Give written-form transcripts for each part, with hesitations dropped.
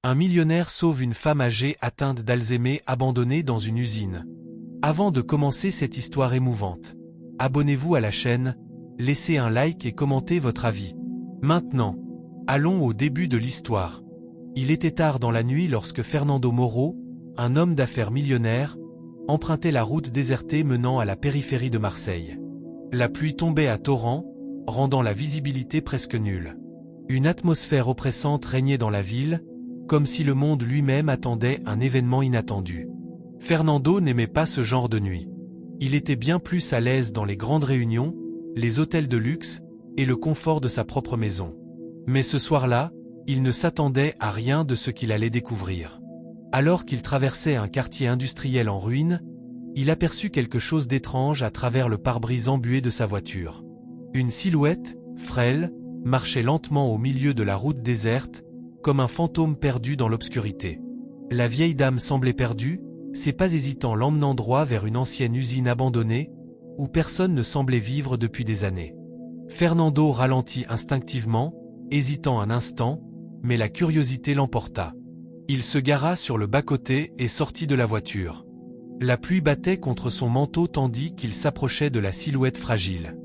Un millionnaire sauve une femme âgée atteinte d'Alzheimer abandonnée dans une usine. Avant de commencer cette histoire émouvante, abonnez-vous à la chaîne, laissez un like et commentez votre avis. Maintenant, allons au début de l'histoire. Il était tard dans la nuit lorsque Fernando Moro, un homme d'affaires millionnaire, empruntait la route désertée menant à la périphérie de Marseille. La pluie tombait à torrents, rendant la visibilité presque nulle. Une atmosphère oppressante régnait dans la ville, comme si le monde lui-même attendait un événement inattendu. Fernando n'aimait pas ce genre de nuit. Il était bien plus à l'aise dans les grandes réunions, les hôtels de luxe et le confort de sa propre maison. Mais ce soir-là, il ne s'attendait à rien de ce qu'il allait découvrir. Alors qu'il traversait un quartier industriel en ruine, il aperçut quelque chose d'étrange à travers le pare-brise embué de sa voiture. Une silhouette, frêle, marchait lentement au milieu de la route déserte, comme un fantôme perdu dans l'obscurité. La vieille dame semblait perdue, ses pas hésitants l'emmenant droit vers une ancienne usine abandonnée, où personne ne semblait vivre depuis des années. Fernando ralentit instinctivement, hésitant un instant, mais la curiosité l'emporta. Il se gara sur le bas-côté et sortit de la voiture. La pluie battait contre son manteau tandis qu'il s'approchait de la silhouette fragile.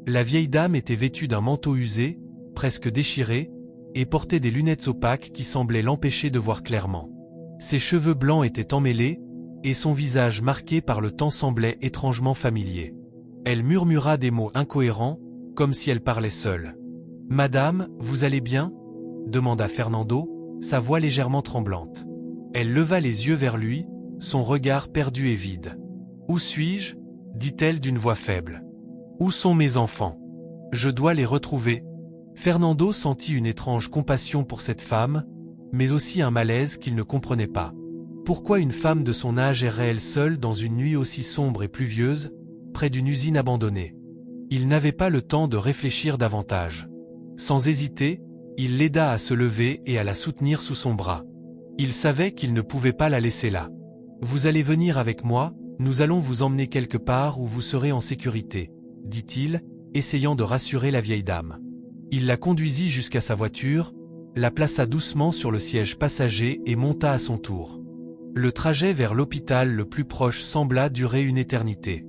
La vieille dame était vêtue d'un manteau usé, presque déchiré, et portait des lunettes opaques qui semblaient l'empêcher de voir clairement. Ses cheveux blancs étaient emmêlés, et son visage marqué par le temps semblait étrangement familier. Elle murmura des mots incohérents, comme si elle parlait seule. « Madame, vous allez bien ?» demanda Fernando, sa voix légèrement tremblante. Elle leva les yeux vers lui, son regard perdu et vide. « Où suis-je » dit-elle d'une voix faible. « Où sont mes enfants ? Je dois les retrouver. » Fernando sentit une étrange compassion pour cette femme, mais aussi un malaise qu'il ne comprenait pas. Pourquoi une femme de son âge errait-elle seule dans une nuit aussi sombre et pluvieuse, près d'une usine abandonnée? Il n'avait pas le temps de réfléchir davantage. Sans hésiter, il l'aida à se lever et à la soutenir sous son bras. Il savait qu'il ne pouvait pas la laisser là. « Vous allez venir avec moi, nous allons vous emmener quelque part où vous serez en sécurité, » dit-il, essayant de rassurer la vieille dame. Il la conduisit jusqu'à sa voiture, la plaça doucement sur le siège passager et monta à son tour. Le trajet vers l'hôpital le plus proche sembla durer une éternité.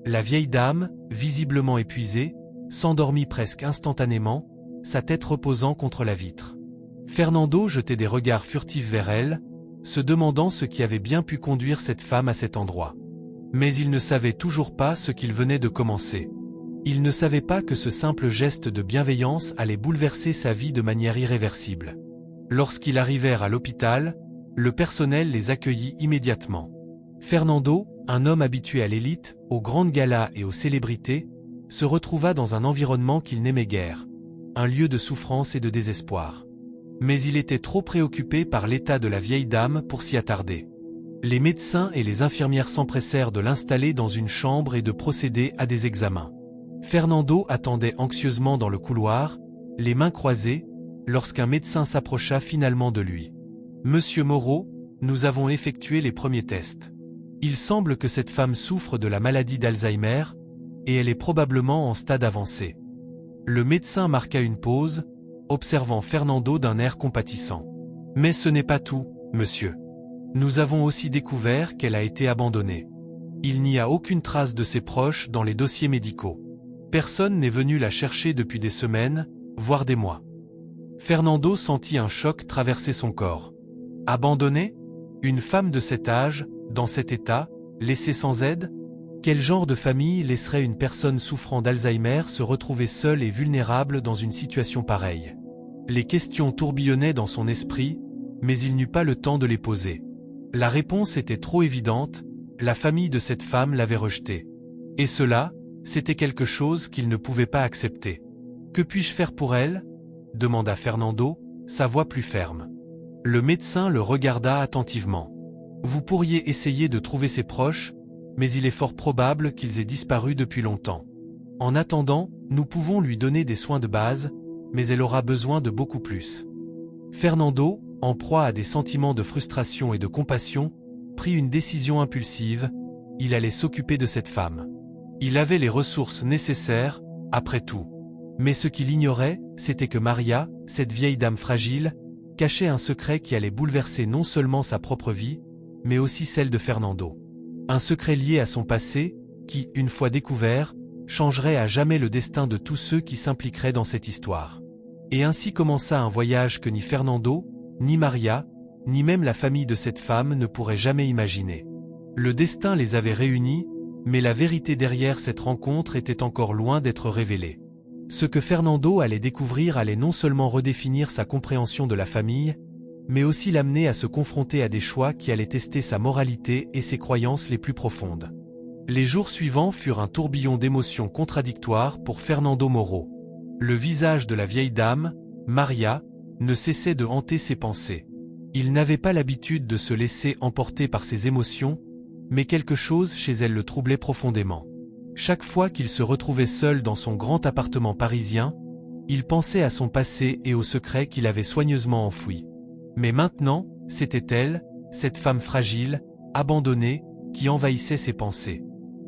La vieille dame, visiblement épuisée, s'endormit presque instantanément, sa tête reposant contre la vitre. Fernando jetait des regards furtifs vers elle, se demandant ce qui avait bien pu conduire cette femme à cet endroit. Mais il ne savait toujours pas ce qu'il venait de commencer. Il ne savait pas que ce simple geste de bienveillance allait bouleverser sa vie de manière irréversible. Lorsqu'ils arrivèrent à l'hôpital, le personnel les accueillit immédiatement. Fernando, un homme habitué à l'élite, aux grandes galas et aux célébrités, se retrouva dans un environnement qu'il n'aimait guère, un lieu de souffrance et de désespoir. Mais il était trop préoccupé par l'état de la vieille dame pour s'y attarder. Les médecins et les infirmières s'empressèrent de l'installer dans une chambre et de procéder à des examens. Fernando attendait anxieusement dans le couloir, les mains croisées, lorsqu'un médecin s'approcha finalement de lui. « Monsieur Moro, nous avons effectué les premiers tests. Il semble que cette femme souffre de la maladie d'Alzheimer, et elle est probablement en stade avancé. » Le médecin marqua une pause, observant Fernando d'un air compatissant. « Mais ce n'est pas tout, monsieur. Nous avons aussi découvert qu'elle a été abandonnée. Il n'y a aucune trace de ses proches dans les dossiers médicaux. Personne n'est venu la chercher depuis des semaines, voire des mois. » Fernando sentit un choc traverser son corps. Abandonnée ? Une femme de cet âge, dans cet état, laissée sans aide ? Quel genre de famille laisserait une personne souffrant d'Alzheimer se retrouver seule et vulnérable dans une situation pareille? Les questions tourbillonnaient dans son esprit, mais il n'eut pas le temps de les poser. La réponse était trop évidente, la famille de cette femme l'avait rejetée. Et cela, c'était quelque chose qu'il ne pouvait pas accepter. « Que puis-je faire pour elle ?» demanda Fernando, sa voix plus ferme. Le médecin le regarda attentivement. « Vous pourriez essayer de trouver ses proches, mais il est fort probable qu'ils aient disparu depuis longtemps. En attendant, nous pouvons lui donner des soins de base, mais elle aura besoin de beaucoup plus. » Fernando, en proie à des sentiments de frustration et de compassion, prit une décision impulsive, il allait s'occuper de cette femme. Il avait les ressources nécessaires, après tout. Mais ce qu'il ignorait, c'était que Maria, cette vieille dame fragile, cachait un secret qui allait bouleverser non seulement sa propre vie, mais aussi celle de Fernando. Un secret lié à son passé, qui, une fois découvert, changerait à jamais le destin de tous ceux qui s'impliqueraient dans cette histoire. Et ainsi commença un voyage que ni Fernando, ni Maria, ni même la famille de cette femme ne pourraient jamais imaginer. Le destin les avait réunis, mais la vérité derrière cette rencontre était encore loin d'être révélée. Ce que Fernando allait découvrir allait non seulement redéfinir sa compréhension de la famille, mais aussi l'amener à se confronter à des choix qui allaient tester sa moralité et ses croyances les plus profondes. Les jours suivants furent un tourbillon d'émotions contradictoires pour Fernando Moro. Le visage de la vieille dame, Maria, ne cessait de hanter ses pensées. Il n'avait pas l'habitude de se laisser emporter par ses émotions, mais quelque chose chez elle le troublait profondément. Chaque fois qu'il se retrouvait seul dans son grand appartement parisien, il pensait à son passé et aux secrets qu'il avait soigneusement enfouis. Mais maintenant, c'était elle, cette femme fragile, abandonnée, qui envahissait ses pensées.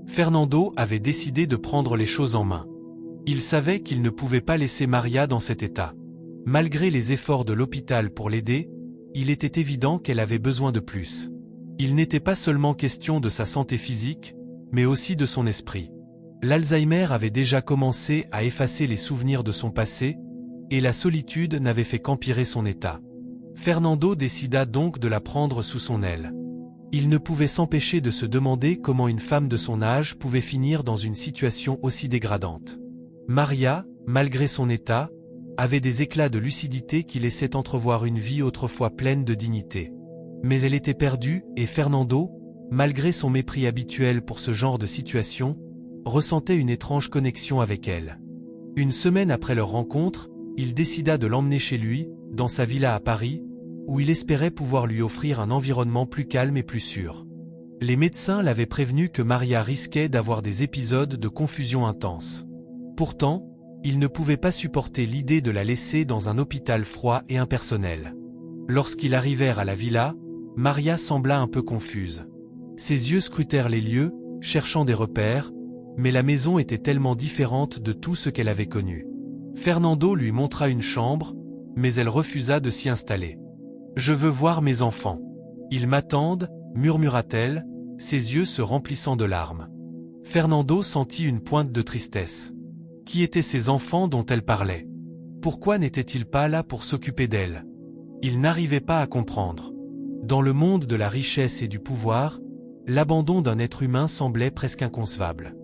Fernando avait décidé de prendre les choses en main. Il savait qu'il ne pouvait pas laisser Maria dans cet état. Malgré les efforts de l'hôpital pour l'aider, il était évident qu'elle avait besoin de plus. Il n'était pas seulement question de sa santé physique, mais aussi de son esprit. L'Alzheimer avait déjà commencé à effacer les souvenirs de son passé, et la solitude n'avait fait qu'empirer son état. Fernando décida donc de la prendre sous son aile. Il ne pouvait s'empêcher de se demander comment une femme de son âge pouvait finir dans une situation aussi dégradante. Maria, malgré son état, avait des éclats de lucidité qui laissaient entrevoir une vie autrefois pleine de dignité. Mais elle était perdue, et Fernando, malgré son mépris habituel pour ce genre de situation, ressentait une étrange connexion avec elle. Une semaine après leur rencontre, il décida de l'emmener chez lui, dans sa villa à Paris, où il espérait pouvoir lui offrir un environnement plus calme et plus sûr. Les médecins l'avaient prévenu que Maria risquait d'avoir des épisodes de confusion intense. Pourtant, il ne pouvait pas supporter l'idée de la laisser dans un hôpital froid et impersonnel. Lorsqu'ils arrivèrent à la villa, Maria sembla un peu confuse. Ses yeux scrutèrent les lieux, cherchant des repères, mais la maison était tellement différente de tout ce qu'elle avait connu. Fernando lui montra une chambre, mais elle refusa de s'y installer. « Je veux voir mes enfants. Ils m'attendent » murmura-t-elle, ses yeux se remplissant de larmes. Fernando sentit une pointe de tristesse. Qui étaient ces enfants dont elle parlait? Pourquoi n'était-il pas là pour s'occuper d'elle? Il n'arrivait pas à comprendre. Dans le monde de la richesse et du pouvoir, l'abandon d'un être humain semblait presque inconcevable.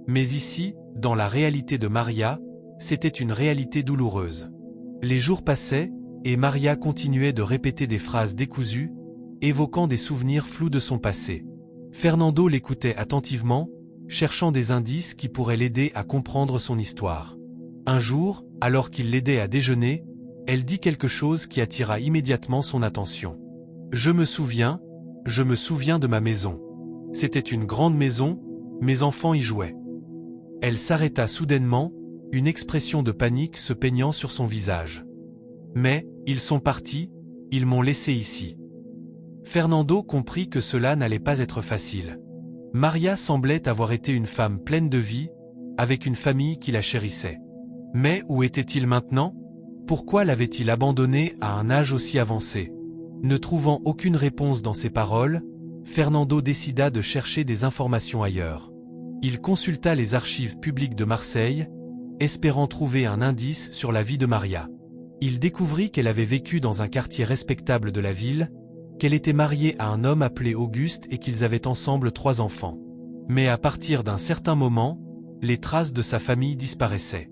Mais ici, dans la réalité de Maria, c'était une réalité douloureuse. Les jours passaient, et Maria continuait de répéter des phrases décousues, évoquant des souvenirs flous de son passé. Fernando l'écoutait attentivement, cherchant des indices qui pourraient l'aider à comprendre son histoire. Un jour, alors qu'il l'aidait à déjeuner, elle dit quelque chose qui attira immédiatement son attention. « Je me souviens de ma maison. C'était une grande maison, mes enfants y jouaient. » Elle s'arrêta soudainement, une expression de panique se peignant sur son visage. « Mais, ils sont partis, ils m'ont laissé ici. » Fernando comprit que cela n'allait pas être facile. Maria semblait avoir été une femme pleine de vie, avec une famille qui la chérissait. Mais où était-il maintenant? Pourquoi l'avait-il abandonnée à un âge aussi avancé? Ne trouvant aucune réponse dans ses paroles, Fernando décida de chercher des informations ailleurs. Il consulta les archives publiques de Marseille, espérant trouver un indice sur la vie de Maria. Il découvrit qu'elle avait vécu dans un quartier respectable de la ville, qu'elle était mariée à un homme appelé Auguste et qu'ils avaient ensemble 3 enfants. Mais à partir d'un certain moment, les traces de sa famille disparaissaient.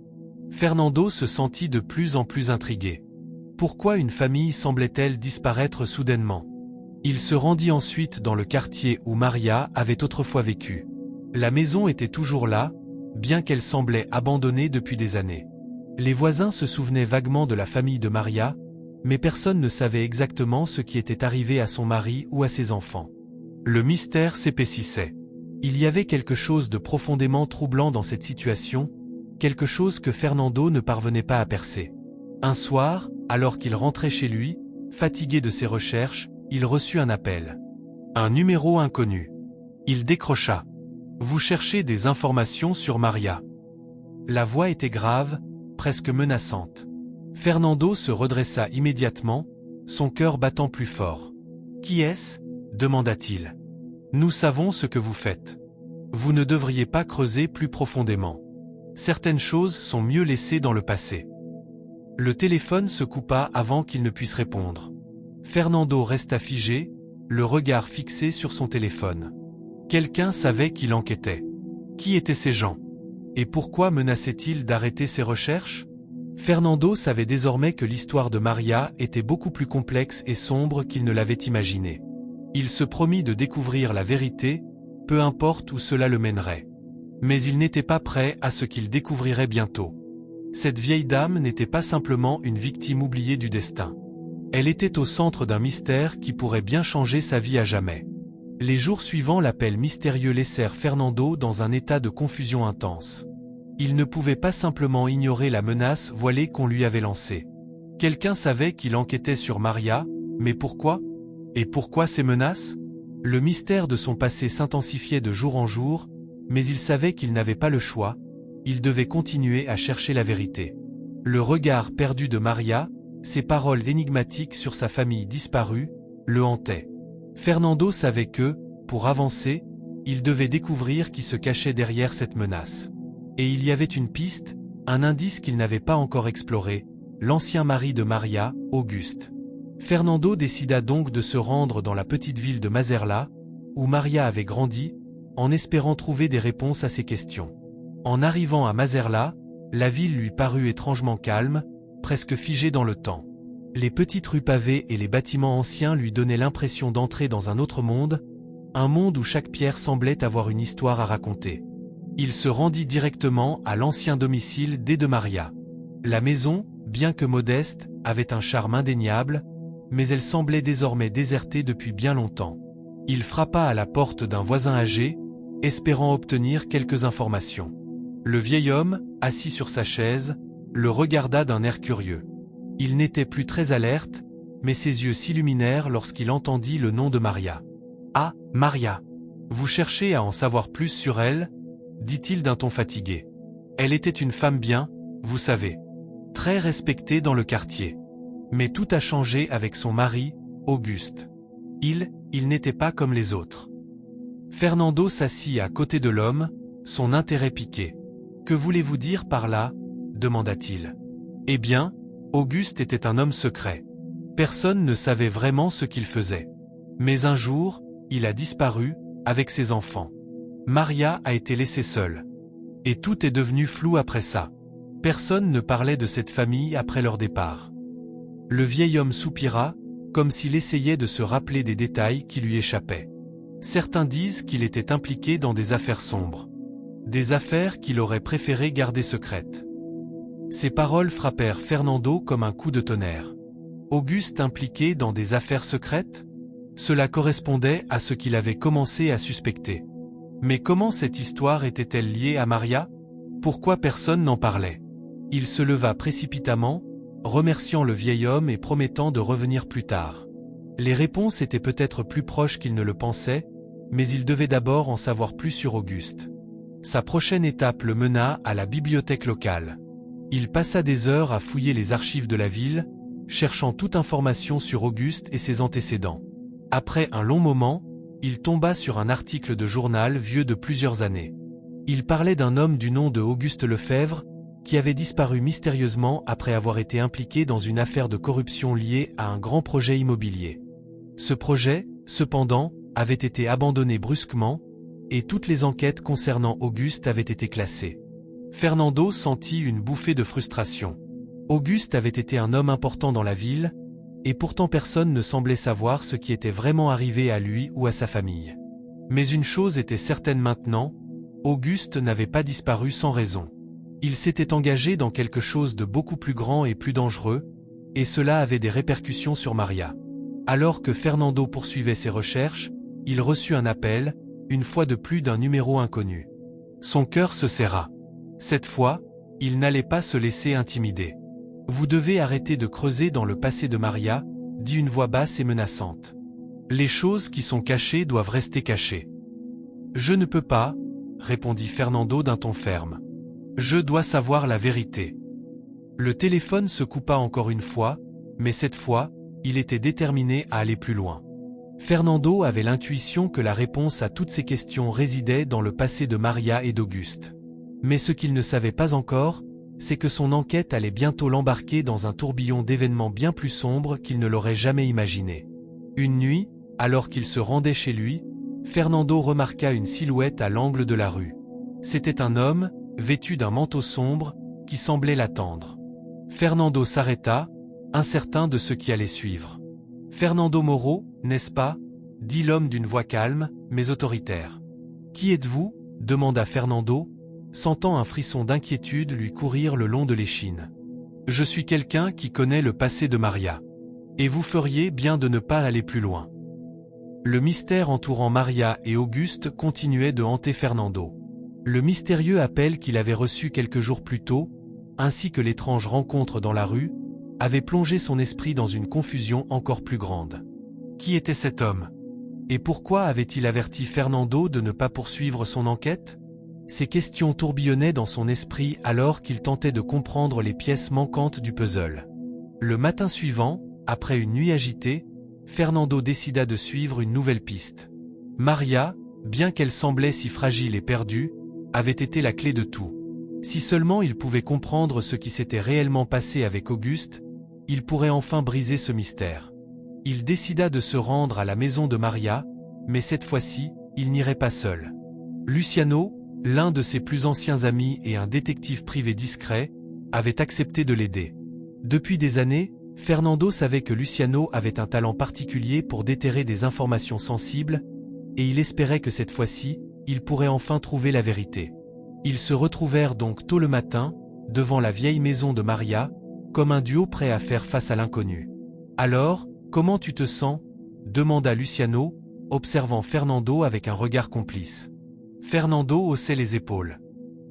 Fernando se sentit de plus en plus intrigué. Pourquoi une famille semblait-elle disparaître soudainement? Il se rendit ensuite dans le quartier où Maria avait autrefois vécu. La maison était toujours là, bien qu'elle semblait abandonnée depuis des années. Les voisins se souvenaient vaguement de la famille de Maria, mais personne ne savait exactement ce qui était arrivé à son mari ou à ses enfants. Le mystère s'épaississait. Il y avait quelque chose de profondément troublant dans cette situation, quelque chose que Fernando ne parvenait pas à percer. Un soir, alors qu'il rentrait chez lui, fatigué de ses recherches, il reçut un appel. Un numéro inconnu. Il décrocha. « Vous cherchez des informations sur Maria ?» La voix était grave, presque menaçante. Fernando se redressa immédiatement, son cœur battant plus fort. « Qui est-ce » demanda-t-il. « Nous savons ce que vous faites. Vous ne devriez pas creuser plus profondément. Certaines choses sont mieux laissées dans le passé. » Le téléphone se coupa avant qu'il ne puisse répondre. Fernando resta figé, le regard fixé sur son téléphone. Quelqu'un savait qu'il enquêtait. Qui étaient ces gens? Et pourquoi menaçait-il d'arrêter ses recherches? Fernando savait désormais que l'histoire de Maria était beaucoup plus complexe et sombre qu'il ne l'avait imaginé. Il se promit de découvrir la vérité, peu importe où cela le mènerait. Mais il n'était pas prêt à ce qu'il découvrirait bientôt. Cette vieille dame n'était pas simplement une victime oubliée du destin. Elle était au centre d'un mystère qui pourrait bien changer sa vie à jamais. Les jours suivants, l'appel mystérieux laissèrent Fernando dans un état de confusion intense. Il ne pouvait pas simplement ignorer la menace voilée qu'on lui avait lancée. Quelqu'un savait qu'il enquêtait sur Maria, mais pourquoi? Et pourquoi ces menaces? Le mystère de son passé s'intensifiait de jour en jour, mais il savait qu'il n'avait pas le choix, il devait continuer à chercher la vérité. Le regard perdu de Maria, ses paroles énigmatiques sur sa famille disparue, le hantaient. Fernando savait que, pour avancer, il devait découvrir qui se cachait derrière cette menace. Et il y avait une piste, un indice qu'il n'avait pas encore exploré, l'ancien mari de Maria, Auguste. Fernando décida donc de se rendre dans la petite ville de Mazerla, où Maria avait grandi, en espérant trouver des réponses à ses questions. En arrivant à Mazerla, la ville lui parut étrangement calme, presque figée dans le temps. Les petites rues pavées et les bâtiments anciens lui donnaient l'impression d'entrer dans un autre monde, un monde où chaque pierre semblait avoir une histoire à raconter. Il se rendit directement à l'ancien domicile de Maria. La maison, bien que modeste, avait un charme indéniable, mais elle semblait désormais désertée depuis bien longtemps. Il frappa à la porte d'un voisin âgé, espérant obtenir quelques informations. Le vieil homme, assis sur sa chaise, le regarda d'un air curieux. Il n'était plus très alerte, mais ses yeux s'illuminèrent lorsqu'il entendit le nom de Maria. « Ah, Maria! Vous cherchez à en savoir plus sur elle ?» dit-il d'un ton fatigué. Elle était une femme bien, vous savez, très respectée dans le quartier. Mais tout a changé avec son mari, Auguste. Il n'était pas comme les autres. Fernando s'assit à côté de l'homme, son intérêt piqué. « Que voulez-vous dire par là ?» demanda-t-il. « Eh bien, Auguste était un homme secret. Personne ne savait vraiment ce qu'il faisait. Mais un jour, il a disparu, avec ses enfants. Maria a été laissée seule. Et tout est devenu flou après ça. Personne ne parlait de cette famille après leur départ. » Le vieil homme soupira, comme s'il essayait de se rappeler des détails qui lui échappaient. Certains disent qu'il était impliqué dans des affaires sombres. Des affaires qu'il aurait préféré garder secrètes. Ces paroles frappèrent Fernando comme un coup de tonnerre. Auguste impliqué dans des affaires secrètes? Cela correspondait à ce qu'il avait commencé à suspecter. Mais comment cette histoire était-elle liée à Maria? Pourquoi personne n'en parlait? Il se leva précipitamment, remerciant le vieil homme et promettant de revenir plus tard. Les réponses étaient peut-être plus proches qu'il ne le pensait, mais il devait d'abord en savoir plus sur Auguste. Sa prochaine étape le mena à la bibliothèque locale. Il passa des heures à fouiller les archives de la ville, cherchant toute information sur Auguste et ses antécédents. Après un long moment, il tomba sur un article de journal vieux de plusieurs années. Il parlait d'un homme du nom de Auguste Lefebvre, qui avait disparu mystérieusement après avoir été impliqué dans une affaire de corruption liée à un grand projet immobilier. Ce projet, cependant, avait été abandonné brusquement, et toutes les enquêtes concernant Auguste avaient été classées. Fernando sentit une bouffée de frustration. Auguste avait été un homme important dans la ville, et pourtant personne ne semblait savoir ce qui était vraiment arrivé à lui ou à sa famille. Mais une chose était certaine maintenant, Auguste n'avait pas disparu sans raison. Il s'était engagé dans quelque chose de beaucoup plus grand et plus dangereux, et cela avait des répercussions sur Maria. Alors que Fernando poursuivait ses recherches, il reçut un appel, une fois de plus d'un numéro inconnu. Son cœur se serra. Cette fois, il n'allait pas se laisser intimider. « Vous devez arrêter de creuser dans le passé de Maria », dit une voix basse et menaçante. « Les choses qui sont cachées doivent rester cachées. »« Je ne peux pas, » répondit Fernando d'un ton ferme. « Je dois savoir la vérité. » Le téléphone se coupa encore une fois, mais cette fois, il était déterminé à aller plus loin. Fernando avait l'intuition que la réponse à toutes ces questions résidait dans le passé de Maria et d'Auguste. Mais ce qu'il ne savait pas encore, c'est que son enquête allait bientôt l'embarquer dans un tourbillon d'événements bien plus sombres qu'il ne l'aurait jamais imaginé. Une nuit, alors qu'il se rendait chez lui, Fernando remarqua une silhouette à l'angle de la rue. C'était un homme, vêtu d'un manteau sombre, qui semblait l'attendre. Fernando s'arrêta, incertain de ce qui allait suivre. « Fernando Moro, n'est-ce pas ?» dit l'homme d'une voix calme, mais autoritaire. « Qui êtes-vous » demanda Fernando, sentant un frisson d'inquiétude lui courir le long de l'échine. « Je suis quelqu'un qui connaît le passé de Maria. Et vous feriez bien de ne pas aller plus loin. » Le mystère entourant Maria et Auguste continuait de hanter Fernando. Le mystérieux appel qu'il avait reçu quelques jours plus tôt, ainsi que l'étrange rencontre dans la rue, avait plongé son esprit dans une confusion encore plus grande. Qui était cet homme? Et pourquoi avait-il averti Fernando de ne pas poursuivre son enquête? Ces questions tourbillonnaient dans son esprit alors qu'il tentait de comprendre les pièces manquantes du puzzle. Le matin suivant, après une nuit agitée, Fernando décida de suivre une nouvelle piste. Maria, bien qu'elle semblait si fragile et perdue, avait été la clé de tout. Si seulement il pouvait comprendre ce qui s'était réellement passé avec Auguste, il pourrait enfin briser ce mystère. Il décida de se rendre à la maison de Maria, mais cette fois-ci, il n'irait pas seul. Luciano, l'un de ses plus anciens amis et un détective privé discret, avait accepté de l'aider. Depuis des années, Fernando savait que Luciano avait un talent particulier pour déterrer des informations sensibles, et il espérait que cette fois-ci, il pourrait enfin trouver la vérité. Ils se retrouvèrent donc tôt le matin, devant la vieille maison de Maria, comme un duo prêt à faire face à l'inconnu. « Alors, comment tu te sens ?» demanda Luciano, observant Fernando avec un regard complice. Fernando haussait les épaules.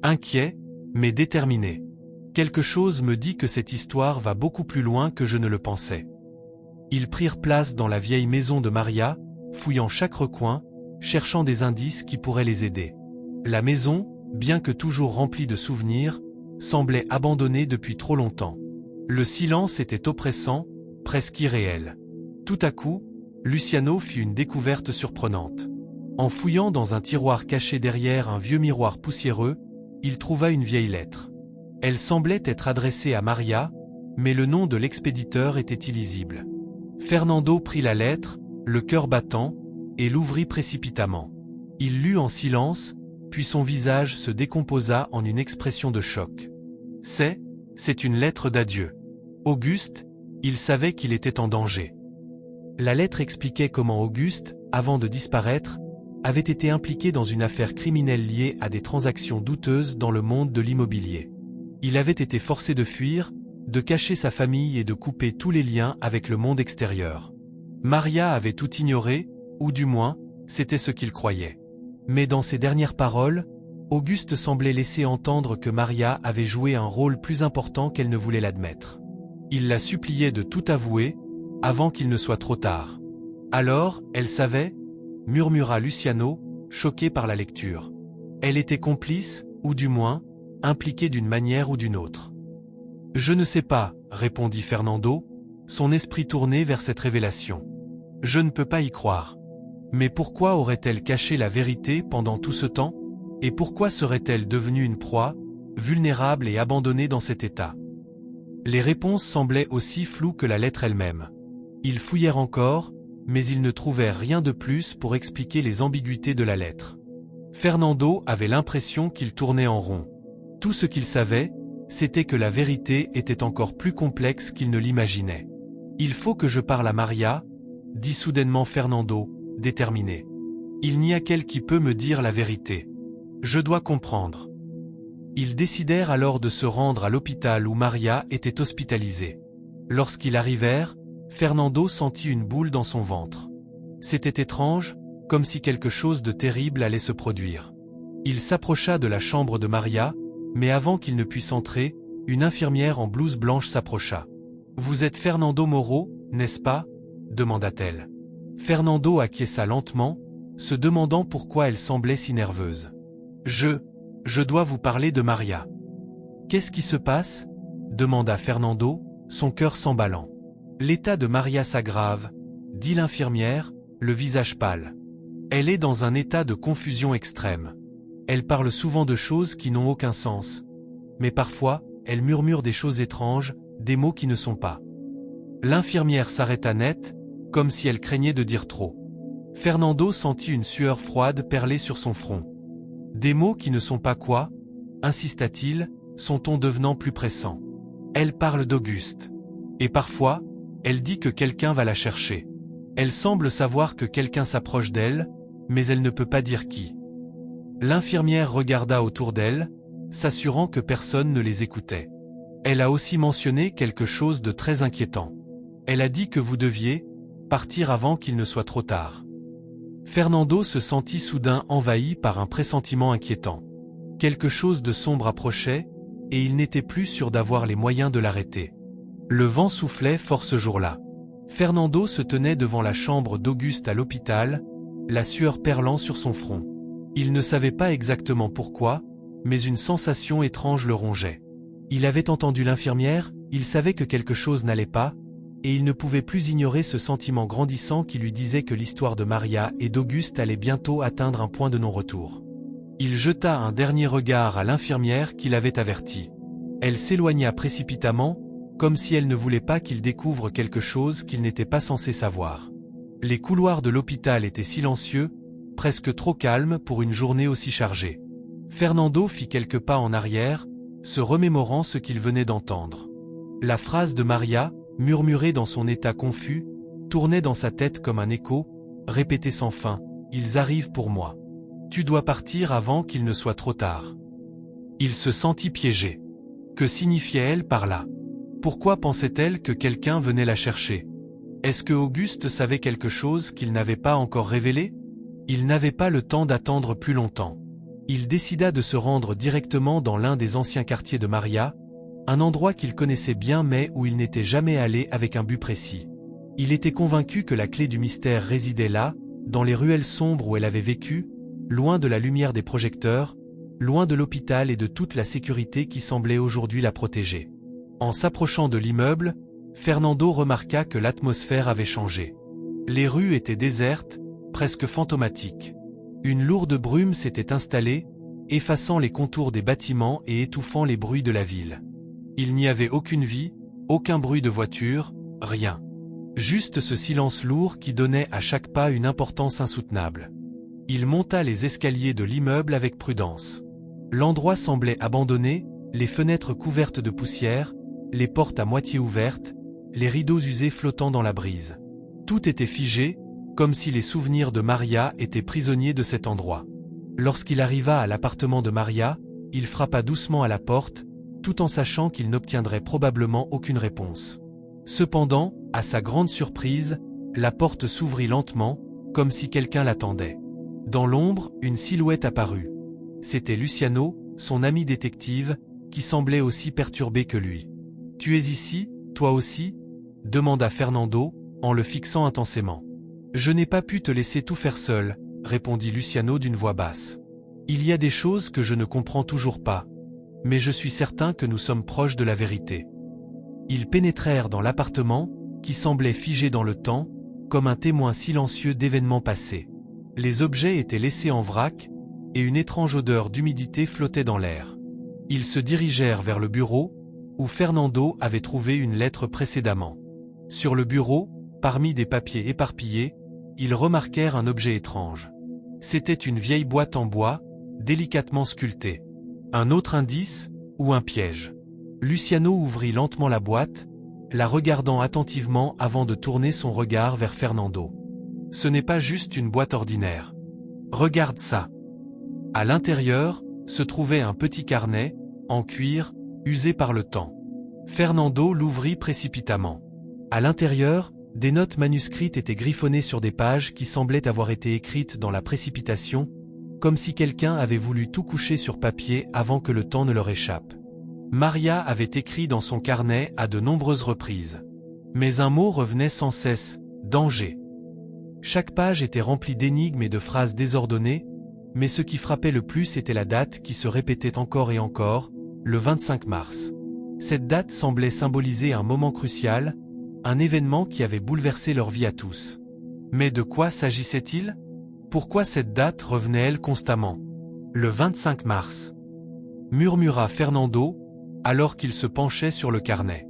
Inquiet, mais déterminé. « Quelque chose me dit que cette histoire va beaucoup plus loin que je ne le pensais. » Ils prirent place dans la vieille maison de Maria, fouillant chaque recoin, cherchant des indices qui pourraient les aider. La maison, bien que toujours remplie de souvenirs, semblait abandonnée depuis trop longtemps. Le silence était oppressant, presque irréel. Tout à coup, Luciano fit une découverte surprenante. En fouillant dans un tiroir caché derrière un vieux miroir poussiéreux, il trouva une vieille lettre. Elle semblait être adressée à Maria, mais le nom de l'expéditeur était illisible. Fernando prit la lettre, le cœur battant, et l'ouvrit précipitamment. Il lut en silence, puis son visage se décomposa en une expression de choc. C'est une lettre d'adieu. Auguste, il savait qu'il était en danger. La lettre expliquait comment Auguste, avant de disparaître, avait été impliqué dans une affaire criminelle liée à des transactions douteuses dans le monde de l'immobilier. Il avait été forcé de fuir, de cacher sa famille et de couper tous les liens avec le monde extérieur. Maria avait tout ignoré, ou du moins, c'était ce qu'il croyait. Mais dans ses dernières paroles, Auguste semblait laisser entendre que Maria avait joué un rôle plus important qu'elle ne voulait l'admettre. Il la suppliait de tout avouer, avant qu'il ne soit trop tard. Alors, elle savait, murmura Luciano, choqué par la lecture. Elle était complice, ou du moins, impliquée d'une manière ou d'une autre. Je ne sais pas, répondit Fernando, son esprit tourné vers cette révélation. Je ne peux pas y croire. Mais pourquoi aurait-elle caché la vérité pendant tout ce temps? Et pourquoi serait-elle devenue une proie, vulnérable et abandonnée dans cet état? Les réponses semblaient aussi floues que la lettre elle-même. Ils fouillèrent encore, mais ils ne trouvèrent rien de plus pour expliquer les ambiguïtés de la lettre. Fernando avait l'impression qu'il tournait en rond. Tout ce qu'il savait, c'était que la vérité était encore plus complexe qu'il ne l'imaginait. « Il faut que je parle à Maria », dit soudainement Fernando, déterminé. « Il n'y a qu'elle qui peut me dire la vérité. Je dois comprendre. » Ils décidèrent alors de se rendre à l'hôpital où Maria était hospitalisée. Lorsqu'ils arrivèrent, Fernando sentit une boule dans son ventre. C'était étrange, comme si quelque chose de terrible allait se produire. Il s'approcha de la chambre de Maria, mais avant qu'il ne puisse entrer, une infirmière en blouse blanche s'approcha. « Vous êtes Fernando Moro, n'est-ce pas ?» demanda-t-elle. Fernando acquiesça lentement, se demandant pourquoi elle semblait si nerveuse. « Je dois vous parler de Maria. »« Qu'est-ce qui se passe ?» demanda Fernando, son cœur s'emballant. L'état de Maria s'aggrave, dit l'infirmière, le visage pâle. Elle est dans un état de confusion extrême. Elle parle souvent de choses qui n'ont aucun sens. Mais parfois, elle murmure des choses étranges, des mots qui ne sont pas. L'infirmière s'arrêta net, comme si elle craignait de dire trop. Fernando sentit une sueur froide perler sur son front. Des mots qui ne sont pas quoi, insista-t-il, son ton devenant plus pressant. Elle parle d'Auguste. Et parfois, elle dit que quelqu'un va la chercher. Elle semble savoir que quelqu'un s'approche d'elle, mais elle ne peut pas dire qui. L'infirmière regarda autour d'elle, s'assurant que personne ne les écoutait. Elle a aussi mentionné quelque chose de très inquiétant. Elle a dit que vous deviez partir avant qu'il ne soit trop tard. Fernando se sentit soudain envahi par un pressentiment inquiétant. Quelque chose de sombre approchait, et il n'était plus sûr d'avoir les moyens de l'arrêter. Le vent soufflait fort ce jour-là. Fernando se tenait devant la chambre d'Auguste à l'hôpital, la sueur perlant sur son front. Il ne savait pas exactement pourquoi, mais une sensation étrange le rongeait. Il avait entendu l'infirmière, il savait que quelque chose n'allait pas, et il ne pouvait plus ignorer ce sentiment grandissant qui lui disait que l'histoire de Maria et d'Auguste allait bientôt atteindre un point de non-retour. Il jeta un dernier regard à l'infirmière qui l'avait averti. Elle s'éloigna précipitamment, comme si elle ne voulait pas qu'il découvre quelque chose qu'il n'était pas censé savoir. Les couloirs de l'hôpital étaient silencieux, presque trop calmes pour une journée aussi chargée. Fernando fit quelques pas en arrière, se remémorant ce qu'il venait d'entendre. La phrase de Maria, murmurée dans son état confus, tournait dans sa tête comme un écho, répétait sans fin, « Ils arrivent pour moi. Tu dois partir avant qu'il ne soit trop tard. » Il se sentit piégé. Que signifiait-elle par là? Pourquoi pensait-elle que quelqu'un venait la chercher? Est-ce que Auguste savait quelque chose qu'il n'avait pas encore révélé? Il n'avait pas le temps d'attendre plus longtemps. Il décida de se rendre directement dans l'un des anciens quartiers de Maria, un endroit qu'il connaissait bien mais où il n'était jamais allé avec un but précis. Il était convaincu que la clé du mystère résidait là, dans les ruelles sombres où elle avait vécu, loin de la lumière des projecteurs, loin de l'hôpital et de toute la sécurité qui semblait aujourd'hui la protéger. En s'approchant de l'immeuble, Fernando remarqua que l'atmosphère avait changé. Les rues étaient désertes, presque fantomatiques. Une lourde brume s'était installée, effaçant les contours des bâtiments et étouffant les bruits de la ville. Il n'y avait aucune vie, aucun bruit de voiture, rien. Juste ce silence lourd qui donnait à chaque pas une importance insoutenable. Il monta les escaliers de l'immeuble avec prudence. L'endroit semblait abandonné, les fenêtres couvertes de poussière, les portes à moitié ouvertes, les rideaux usés flottant dans la brise. Tout était figé, comme si les souvenirs de Maria étaient prisonniers de cet endroit. Lorsqu'il arriva à l'appartement de Maria, il frappa doucement à la porte, tout en sachant qu'il n'obtiendrait probablement aucune réponse. Cependant, à sa grande surprise, la porte s'ouvrit lentement, comme si quelqu'un l'attendait. Dans l'ombre, une silhouette apparut. C'était Luciano, son ami détective, qui semblait aussi perturbé que lui. « Tu es ici, toi aussi ?» demanda Fernando, en le fixant intensément. « Je n'ai pas pu te laisser tout faire seul », répondit Luciano d'une voix basse. « Il y a des choses que je ne comprends toujours pas, mais je suis certain que nous sommes proches de la vérité. » Ils pénétrèrent dans l'appartement, qui semblait figé dans le temps, comme un témoin silencieux d'événements passés. Les objets étaient laissés en vrac, et une étrange odeur d'humidité flottait dans l'air. Ils se dirigèrent vers le bureau, où Fernando avait trouvé une lettre précédemment. Sur le bureau, parmi des papiers éparpillés, ils remarquèrent un objet étrange. C'était une vieille boîte en bois, délicatement sculptée. Un autre indice, ou un piège. Luciano ouvrit lentement la boîte, la regardant attentivement avant de tourner son regard vers Fernando. « Ce n'est pas juste une boîte ordinaire. Regarde ça. » À l'intérieur, se trouvait un petit carnet, en cuir, usé par le temps. Fernando l'ouvrit précipitamment. À l'intérieur, des notes manuscrites étaient griffonnées sur des pages qui semblaient avoir été écrites dans la précipitation, comme si quelqu'un avait voulu tout coucher sur papier avant que le temps ne leur échappe. Maria avait écrit dans son carnet à de nombreuses reprises. Mais un mot revenait sans cesse, « danger ». Chaque page était remplie d'énigmes et de phrases désordonnées, mais ce qui frappait le plus était la date qui se répétait encore et encore, le 25 mars. Cette date semblait symboliser un moment crucial, un événement qui avait bouleversé leur vie à tous. Mais de quoi s'agissait-il? Pourquoi cette date revenait-elle constamment? Le 25 mars, murmura Fernando, alors qu'il se penchait sur le carnet.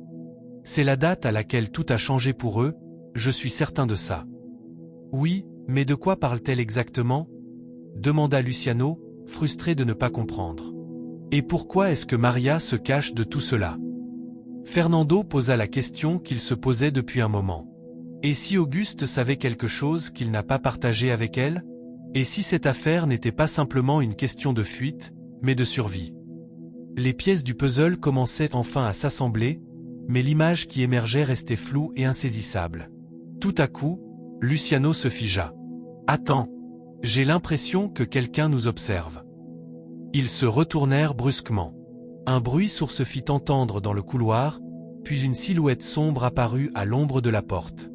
C'est la date à laquelle tout a changé pour eux, je suis certain de ça. Oui, mais de quoi parle-t-elle exactement? Demanda Luciano, frustré de ne pas comprendre. Et pourquoi est-ce que Maria se cache de tout cela? Fernando posa la question qu'il se posait depuis un moment. Et si Auguste savait quelque chose qu'il n'a pas partagé avec elle? Et si cette affaire n'était pas simplement une question de fuite, mais de survie? Les pièces du puzzle commençaient enfin à s'assembler, mais l'image qui émergeait restait floue et insaisissable. Tout à coup, Luciano se figea. « Attends, j'ai l'impression que quelqu'un nous observe. » Ils se retournèrent brusquement. Un bruit sourd se fit entendre dans le couloir, puis une silhouette sombre apparut à l'ombre de la porte.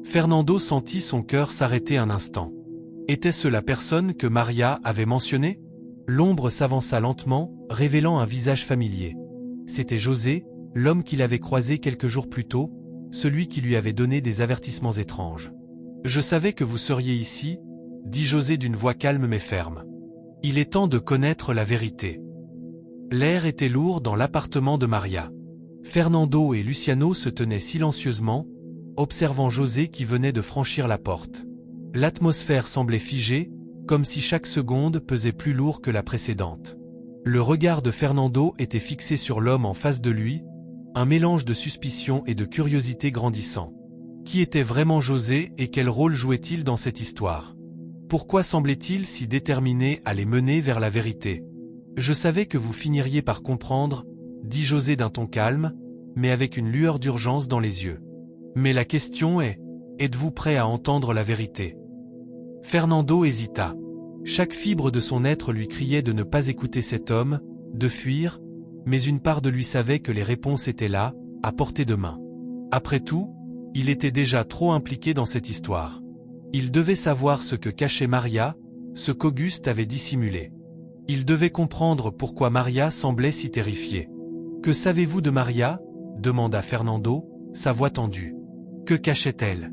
Fernando sentit son cœur s'arrêter un instant. Était-ce la personne que Maria avait mentionnée? L'ombre s'avança lentement, révélant un visage familier. C'était José, l'homme qu'il avait croisé quelques jours plus tôt, celui qui lui avait donné des avertissements étranges. « Je savais que vous seriez ici, » dit José d'une voix calme mais ferme. « Il est temps de connaître la vérité. » L'air était lourd dans l'appartement de Maria. Fernando et Luciano se tenaient silencieusement, observant José qui venait de franchir la porte. L'atmosphère semblait figée, comme si chaque seconde pesait plus lourd que la précédente. Le regard de Fernando était fixé sur l'homme en face de lui, un mélange de suspicion et de curiosité grandissant. Qui était vraiment José et quel rôle jouait-il dans cette histoire? Pourquoi semblait-il si déterminé à les mener vers la vérité? « Je savais que vous finiriez par comprendre, » dit José d'un ton calme, mais avec une lueur d'urgence dans les yeux. « Mais la question est, êtes-vous prêt à entendre la vérité? » Fernando hésita. Chaque fibre de son être lui criait de ne pas écouter cet homme, de fuir, mais une part de lui savait que les réponses étaient là, à portée de main. Après tout, il était déjà trop impliqué dans cette histoire. Il devait savoir ce que cachait Maria, ce qu'Auguste avait dissimulé. Il devait comprendre pourquoi Maria semblait si terrifiée. « Que savez-vous de Maria ?» demanda Fernando, sa voix tendue. « Que cachait-elle »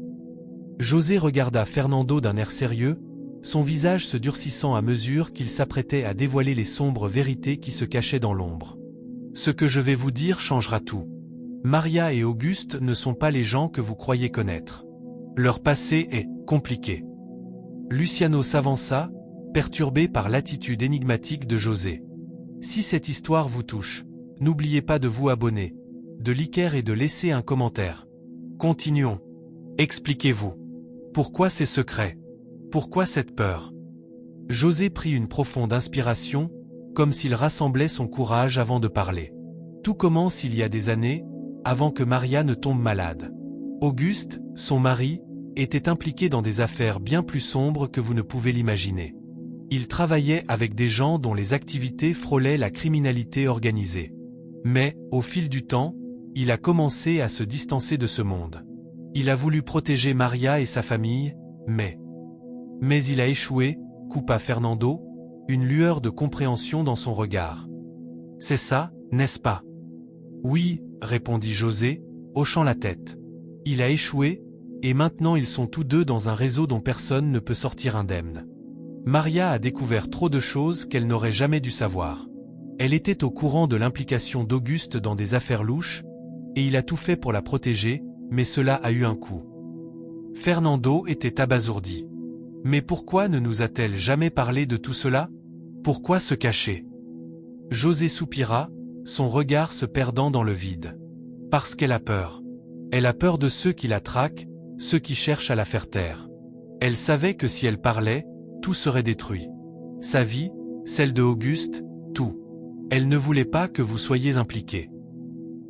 José regarda Fernando d'un air sérieux, son visage se durcissant à mesure qu'il s'apprêtait à dévoiler les sombres vérités qui se cachaient dans l'ombre. « Ce que je vais vous dire changera tout. Maria et Auguste ne sont pas les gens que vous croyez connaître. Leur passé est compliqué. » Luciano s'avança, perturbé par l'attitude énigmatique de José. « Si cette histoire vous touche, n'oubliez pas de vous abonner, de liker et de laisser un commentaire. Continuons. Expliquez-vous. Pourquoi ces secrets? Pourquoi cette peur? » José prit une profonde inspiration, comme s'il rassemblait son courage avant de parler. Tout commence il y a des années, avant que Maria ne tombe malade. Auguste, son mari, était impliqué dans des affaires bien plus sombres que vous ne pouvez l'imaginer. Il travaillait avec des gens dont les activités frôlaient la criminalité organisée. Mais, au fil du temps, il a commencé à se distancer de ce monde. Il a voulu protéger Maria et sa famille, mais il a échoué, coupa Fernando, une lueur de compréhension dans son regard. « C'est ça, n'est-ce pas? » « Oui, » répondit José, hochant la tête. « Il a échoué, et maintenant ils sont tous deux dans un réseau dont personne ne peut sortir indemne. Maria a découvert trop de choses qu'elle n'aurait jamais dû savoir. Elle était au courant de l'implication d'Auguste dans des affaires louches, et il a tout fait pour la protéger, mais cela a eu un coût. » Fernando était abasourdi. Mais pourquoi ne nous a-t-elle jamais parlé de tout cela? Pourquoi se cacher? José soupira, son regard se perdant dans le vide. Parce qu'elle a peur. Elle a peur de ceux qui la traquent, ceux qui cherchent à la faire taire. Elle savait que si elle parlait, tout serait détruit. Sa vie, celle de Auguste, tout. Elle ne voulait pas que vous soyez impliqués.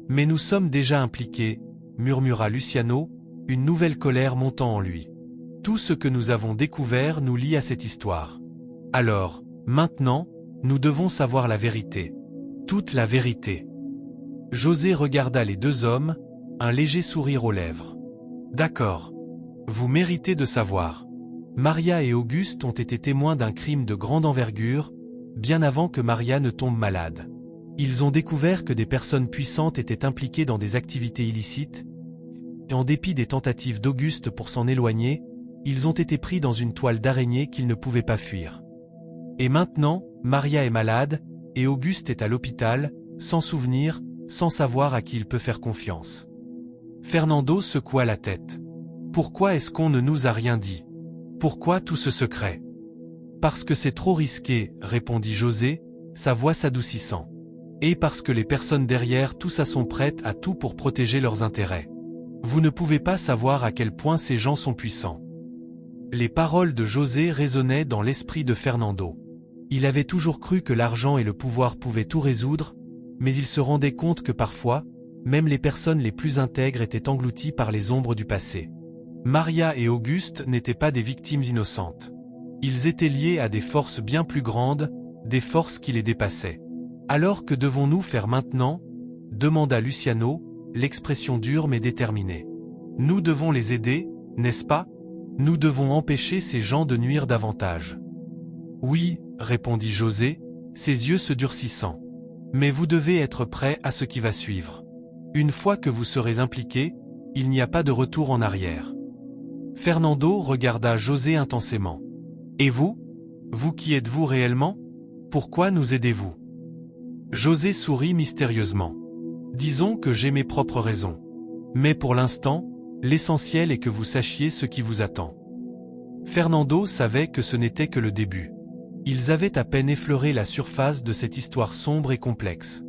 Mais nous sommes déjà impliqués, murmura Luciano, une nouvelle colère montant en lui. Tout ce que nous avons découvert nous lie à cette histoire. Alors, maintenant, nous devons savoir la vérité. Toute la vérité. José regarda les deux hommes, un léger sourire aux lèvres. D'accord. Vous méritez de savoir. Maria et Auguste ont été témoins d'un crime de grande envergure, bien avant que Maria ne tombe malade. Ils ont découvert que des personnes puissantes étaient impliquées dans des activités illicites, et en dépit des tentatives d'Auguste pour s'en éloigner, ils ont été pris dans une toile d'araignée qu'ils ne pouvaient pas fuir. Et maintenant, Maria est malade, et Auguste est à l'hôpital, sans souvenir, sans savoir à qui il peut faire confiance. Fernando secoua la tête. Pourquoi est-ce qu'on ne nous a rien dit? Pourquoi tout ce secret? Parce que c'est trop risqué, répondit José, sa voix s'adoucissant. Et parce que les personnes derrière tout ça sont prêtes à tout pour protéger leurs intérêts. Vous ne pouvez pas savoir à quel point ces gens sont puissants. Les paroles de José résonnaient dans l'esprit de Fernando. Il avait toujours cru que l'argent et le pouvoir pouvaient tout résoudre, mais il se rendait compte que parfois, même les personnes les plus intègres étaient englouties par les ombres du passé. Maria et Auguste n'étaient pas des victimes innocentes. Ils étaient liés à des forces bien plus grandes, des forces qui les dépassaient. Alors que devons-nous faire maintenant? Demanda Luciano, l'expression dure mais déterminée. Nous devons les aider, n'est-ce pas? Nous devons empêcher ces gens de nuire davantage. Oui, répondit José, ses yeux se durcissant. Mais vous devez être prêt à ce qui va suivre. Une fois que vous serez impliqué, il n'y a pas de retour en arrière. Fernando regarda José intensément. Et vous? Vous qui êtes-vous réellement? Pourquoi nous aidez-vous? José sourit mystérieusement. Disons que j'ai mes propres raisons. Mais pour l'instant, l'essentiel est que vous sachiez ce qui vous attend. Fernando savait que ce n'était que le début. Ils avaient à peine effleuré la surface de cette histoire sombre et complexe.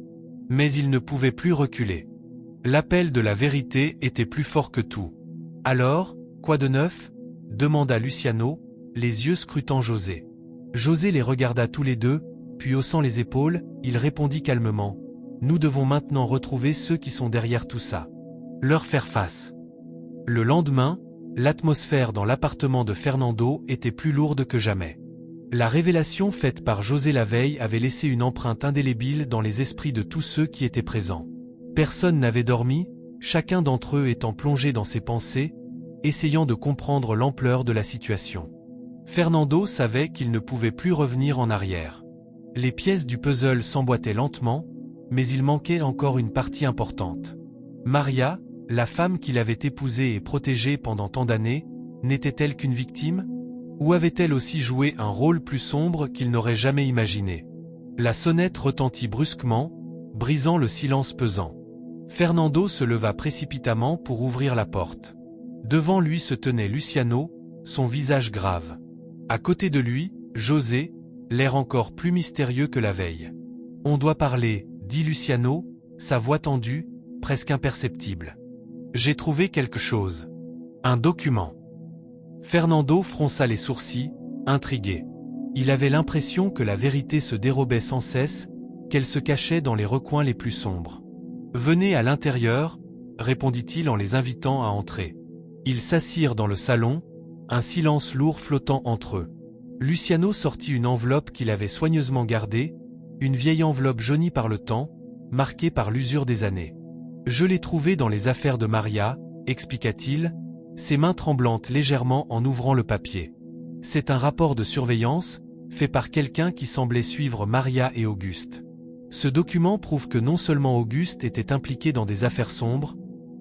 Mais ils ne pouvaient plus reculer. L'appel de la vérité était plus fort que tout. Alors, quoi de neuf? Demanda Luciano, les yeux scrutant José. José les regarda tous les deux, puis haussant les épaules, il répondit calmement. Nous devons maintenant retrouver ceux qui sont derrière tout ça. Leur faire face. Le lendemain, l'atmosphère dans l'appartement de Fernando était plus lourde que jamais. La révélation faite par José la veille avait laissé une empreinte indélébile dans les esprits de tous ceux qui étaient présents. Personne n'avait dormi, chacun d'entre eux étant plongé dans ses pensées, essayant de comprendre l'ampleur de la situation. Fernando savait qu'il ne pouvait plus revenir en arrière. Les pièces du puzzle s'emboîtaient lentement, mais il manquait encore une partie importante. Maria, la femme qu'il avait épousée et protégée pendant tant d'années, n'était-elle qu'une victime? Ou avait-elle aussi joué un rôle plus sombre qu'il n'aurait jamais imaginé? La sonnette retentit brusquement, brisant le silence pesant. Fernando se leva précipitamment pour ouvrir la porte. Devant lui se tenait Luciano, son visage grave. À côté de lui, José, l'air encore plus mystérieux que la veille. « On doit parler », dit Luciano, sa voix tendue, presque imperceptible. « J'ai trouvé quelque chose. Un document. » Fernando fronça les sourcils, intrigué. Il avait l'impression que la vérité se dérobait sans cesse, qu'elle se cachait dans les recoins les plus sombres. « Venez à l'intérieur, » répondit-il en les invitant à entrer. Ils s'assirent dans le salon, un silence lourd flottant entre eux. Luciano sortit une enveloppe qu'il avait soigneusement gardée, une vieille enveloppe jaunie par le temps, marquée par l'usure des années. « Je l'ai trouvée dans les affaires de Maria, » expliqua-t-il, ses mains tremblantes légèrement en ouvrant le papier. « C'est un rapport de surveillance, fait par quelqu'un qui semblait suivre Maria et Auguste. Ce document prouve que non seulement Auguste était impliqué dans des affaires sombres,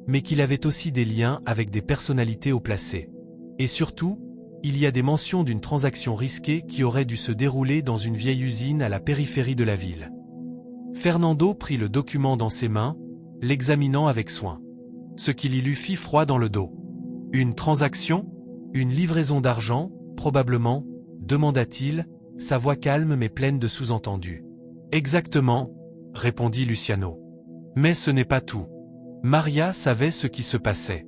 mais qu'il avait aussi des liens avec des personnalités haut placées. Et surtout, il y a des mentions d'une transaction risquée qui aurait dû se dérouler dans une vieille usine à la périphérie de la ville. » Fernando prit le document dans ses mains, l'examinant avec soin. Ce qui lui fit froid dans le dos. « Une transaction? Une livraison d'argent, probablement ?» demanda-t-il, sa voix calme mais pleine de sous-entendus. « Exactement, » répondit Luciano. « Mais ce n'est pas tout. Maria savait ce qui se passait.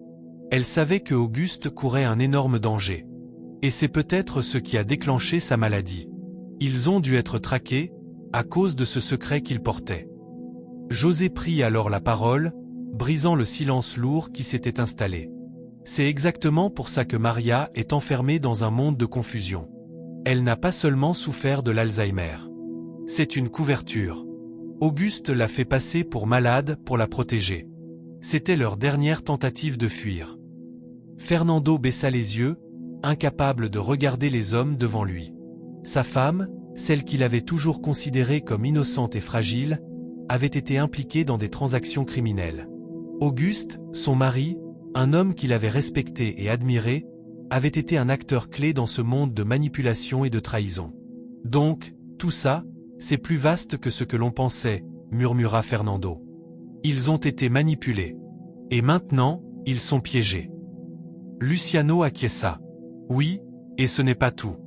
Elle savait que Auguste courait un énorme danger. Et c'est peut-être ce qui a déclenché sa maladie. Ils ont dû être traqués, à cause de ce secret qu'il portait. » José prit alors la parole, brisant le silence lourd qui s'était installé. « C'est exactement pour ça que Maria est enfermée dans un monde de confusion. Elle n'a pas seulement souffert de l'Alzheimer. C'est une couverture. Auguste l'a fait passer pour malade pour la protéger. C'était leur dernière tentative de fuir. » Fernando baissa les yeux, incapable de regarder les hommes devant lui. Sa femme, celle qu'il avait toujours considérée comme innocente et fragile, avait été impliquée dans des transactions criminelles. Auguste, son mari, un homme qu'il avait respecté et admiré, avait été un acteur clé dans ce monde de manipulation et de trahison. Donc, tout ça, c'est plus vaste que ce que l'on pensait, murmura Fernando. Ils ont été manipulés. Et maintenant, ils sont piégés. Luciano acquiesça. Oui, et ce n'est pas tout.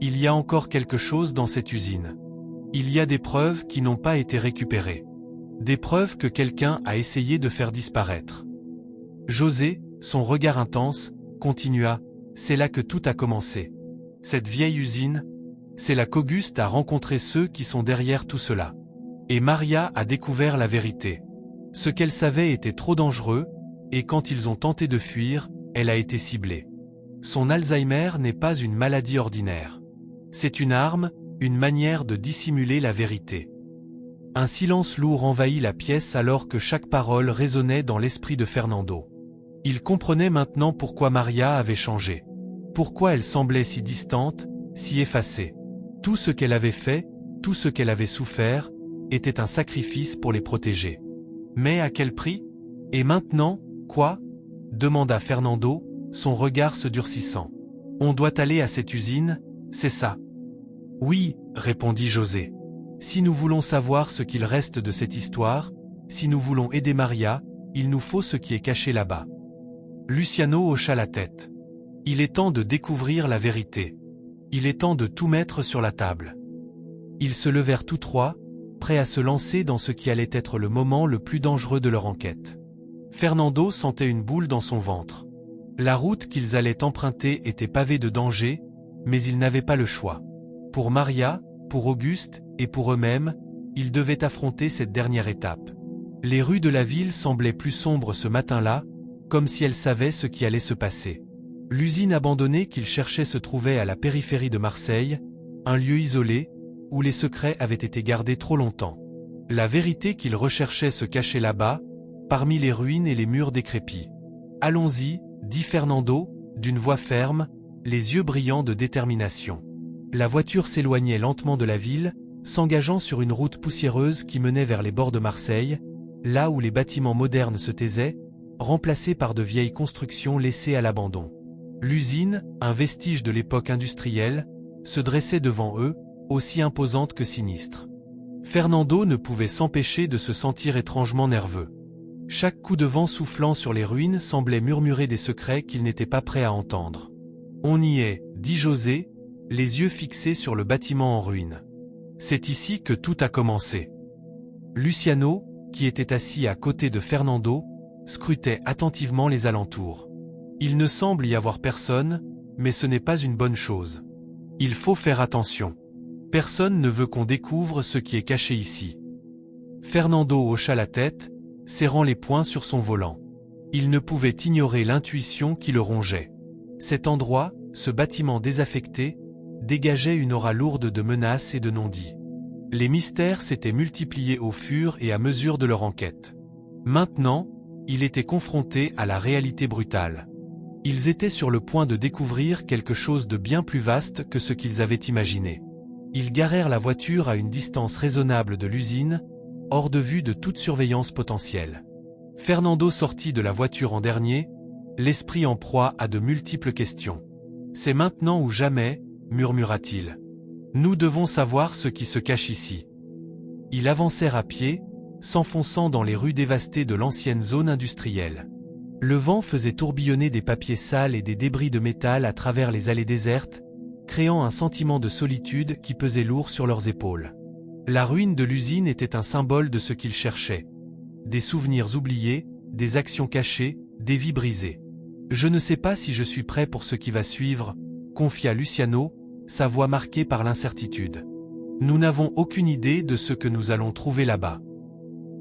Il y a encore quelque chose dans cette usine. Il y a des preuves qui n'ont pas été récupérées. Des preuves que quelqu'un a essayé de faire disparaître. José, son regard intense, continua, c'est là que tout a commencé. Cette vieille usine, c'est là qu'Auguste a rencontré ceux qui sont derrière tout cela. Et Maria a découvert la vérité. Ce qu'elle savait était trop dangereux, et quand ils ont tenté de fuir, elle a été ciblée. Son Alzheimer n'est pas une maladie ordinaire. C'est une arme, une manière de dissimuler la vérité. Un silence lourd envahit la pièce alors que chaque parole résonnait dans l'esprit de Fernando. Il comprenait maintenant pourquoi Maria avait changé. Pourquoi elle semblait si distante, si effacée. Tout ce qu'elle avait fait, tout ce qu'elle avait souffert, était un sacrifice pour les protéger. Mais à quel prix? Et maintenant, quoi? Demanda Fernando, son regard se durcissant. On doit aller à cette usine, c'est ça? Oui, répondit José. Si nous voulons savoir ce qu'il reste de cette histoire, si nous voulons aider Maria, il nous faut ce qui est caché là-bas. Luciano hocha la tête. Il est temps de découvrir la vérité. Il est temps de tout mettre sur la table. Ils se levèrent tous trois, prêts à se lancer dans ce qui allait être le moment le plus dangereux de leur enquête. Fernando sentait une boule dans son ventre. La route qu'ils allaient emprunter était pavée de dangers, mais ils n'avaient pas le choix. Pour Maria, pour Auguste, et pour eux-mêmes, ils devaient affronter cette dernière étape. Les rues de la ville semblaient plus sombres ce matin-là, comme si elles savaient ce qui allait se passer. L'usine abandonnée qu'ils cherchaient se trouvait à la périphérie de Marseille, un lieu isolé, où les secrets avaient été gardés trop longtemps. La vérité qu'ils recherchaient se cachait là-bas, parmi les ruines et les murs décrépits. « Allons-y », dit Fernando, d'une voix ferme, les yeux brillants de détermination. La voiture s'éloignait lentement de la ville, s'engageant sur une route poussiéreuse qui menait vers les bords de Marseille, là où les bâtiments modernes se taisaient, remplacés par de vieilles constructions laissées à l'abandon. L'usine, un vestige de l'époque industrielle, se dressait devant eux, aussi imposante que sinistre. Fernando ne pouvait s'empêcher de se sentir étrangement nerveux. Chaque coup de vent soufflant sur les ruines semblait murmurer des secrets qu'il n'était pas prêt à entendre. « On y est », dit José, les yeux fixés sur le bâtiment en ruine. C'est ici que tout a commencé. Luciano, qui était assis à côté de Fernando, scrutait attentivement les alentours. Il ne semble y avoir personne, mais ce n'est pas une bonne chose. Il faut faire attention. Personne ne veut qu'on découvre ce qui est caché ici. Fernando hocha la tête, serrant les poings sur son volant. Il ne pouvait ignorer l'intuition qui le rongeait. Cet endroit, ce bâtiment désaffecté, dégageait une aura lourde de menaces et de non-dits. Les mystères s'étaient multipliés au fur et à mesure de leur enquête. Maintenant, il était confronté à la réalité brutale. Ils étaient sur le point de découvrir quelque chose de bien plus vaste que ce qu'ils avaient imaginé. Ils garèrent la voiture à une distance raisonnable de l'usine, hors de vue de toute surveillance potentielle. Fernando sortit de la voiture en dernier, l'esprit en proie à de multiples questions. « C'est maintenant ou jamais », murmura-t-il. « Nous devons savoir ce qui se cache ici. » Ils avancèrent à pied, s'enfonçant dans les rues dévastées de l'ancienne zone industrielle. Le vent faisait tourbillonner des papiers sales et des débris de métal à travers les allées désertes, créant un sentiment de solitude qui pesait lourd sur leurs épaules. La ruine de l'usine était un symbole de ce qu'ils cherchaient. Des souvenirs oubliés, des actions cachées, des vies brisées. « Je ne sais pas si je suis prêt pour ce qui va suivre », confia Luciano, sa voix marquée par l'incertitude. « Nous n'avons aucune idée de ce que nous allons trouver là-bas. »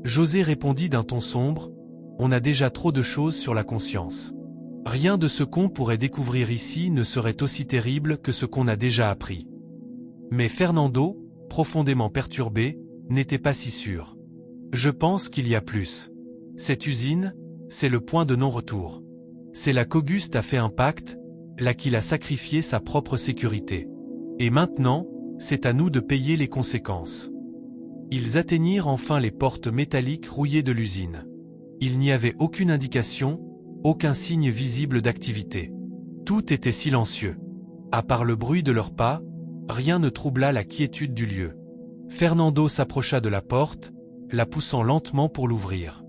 José répondit d'un ton sombre, « On a déjà trop de choses sur la conscience. Rien de ce qu'on pourrait découvrir ici ne serait aussi terrible que ce qu'on a déjà appris. » Mais Fernando, profondément perturbé, n'était pas si sûr. « Je pense qu'il y a plus. Cette usine, c'est le point de non-retour. C'est là qu'Auguste a fait un pacte, là qu'il a sacrifié sa propre sécurité. Et maintenant, c'est à nous de payer les conséquences. » Ils atteignirent enfin les portes métalliques rouillées de l'usine. Il n'y avait aucune indication, aucun signe visible d'activité. Tout était silencieux. À part le bruit de leurs pas, rien ne troubla la quiétude du lieu. Fernando s'approcha de la porte, la poussant lentement pour l'ouvrir.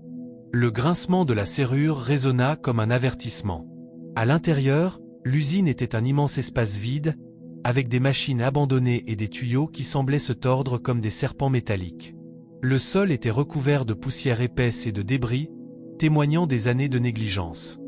Le grincement de la serrure résonna comme un avertissement. À l'intérieur, l'usine était un immense espace vide, avec des machines abandonnées et des tuyaux qui semblaient se tordre comme des serpents métalliques. Le sol était recouvert de poussière épaisse et de débris, témoignant des années de négligence.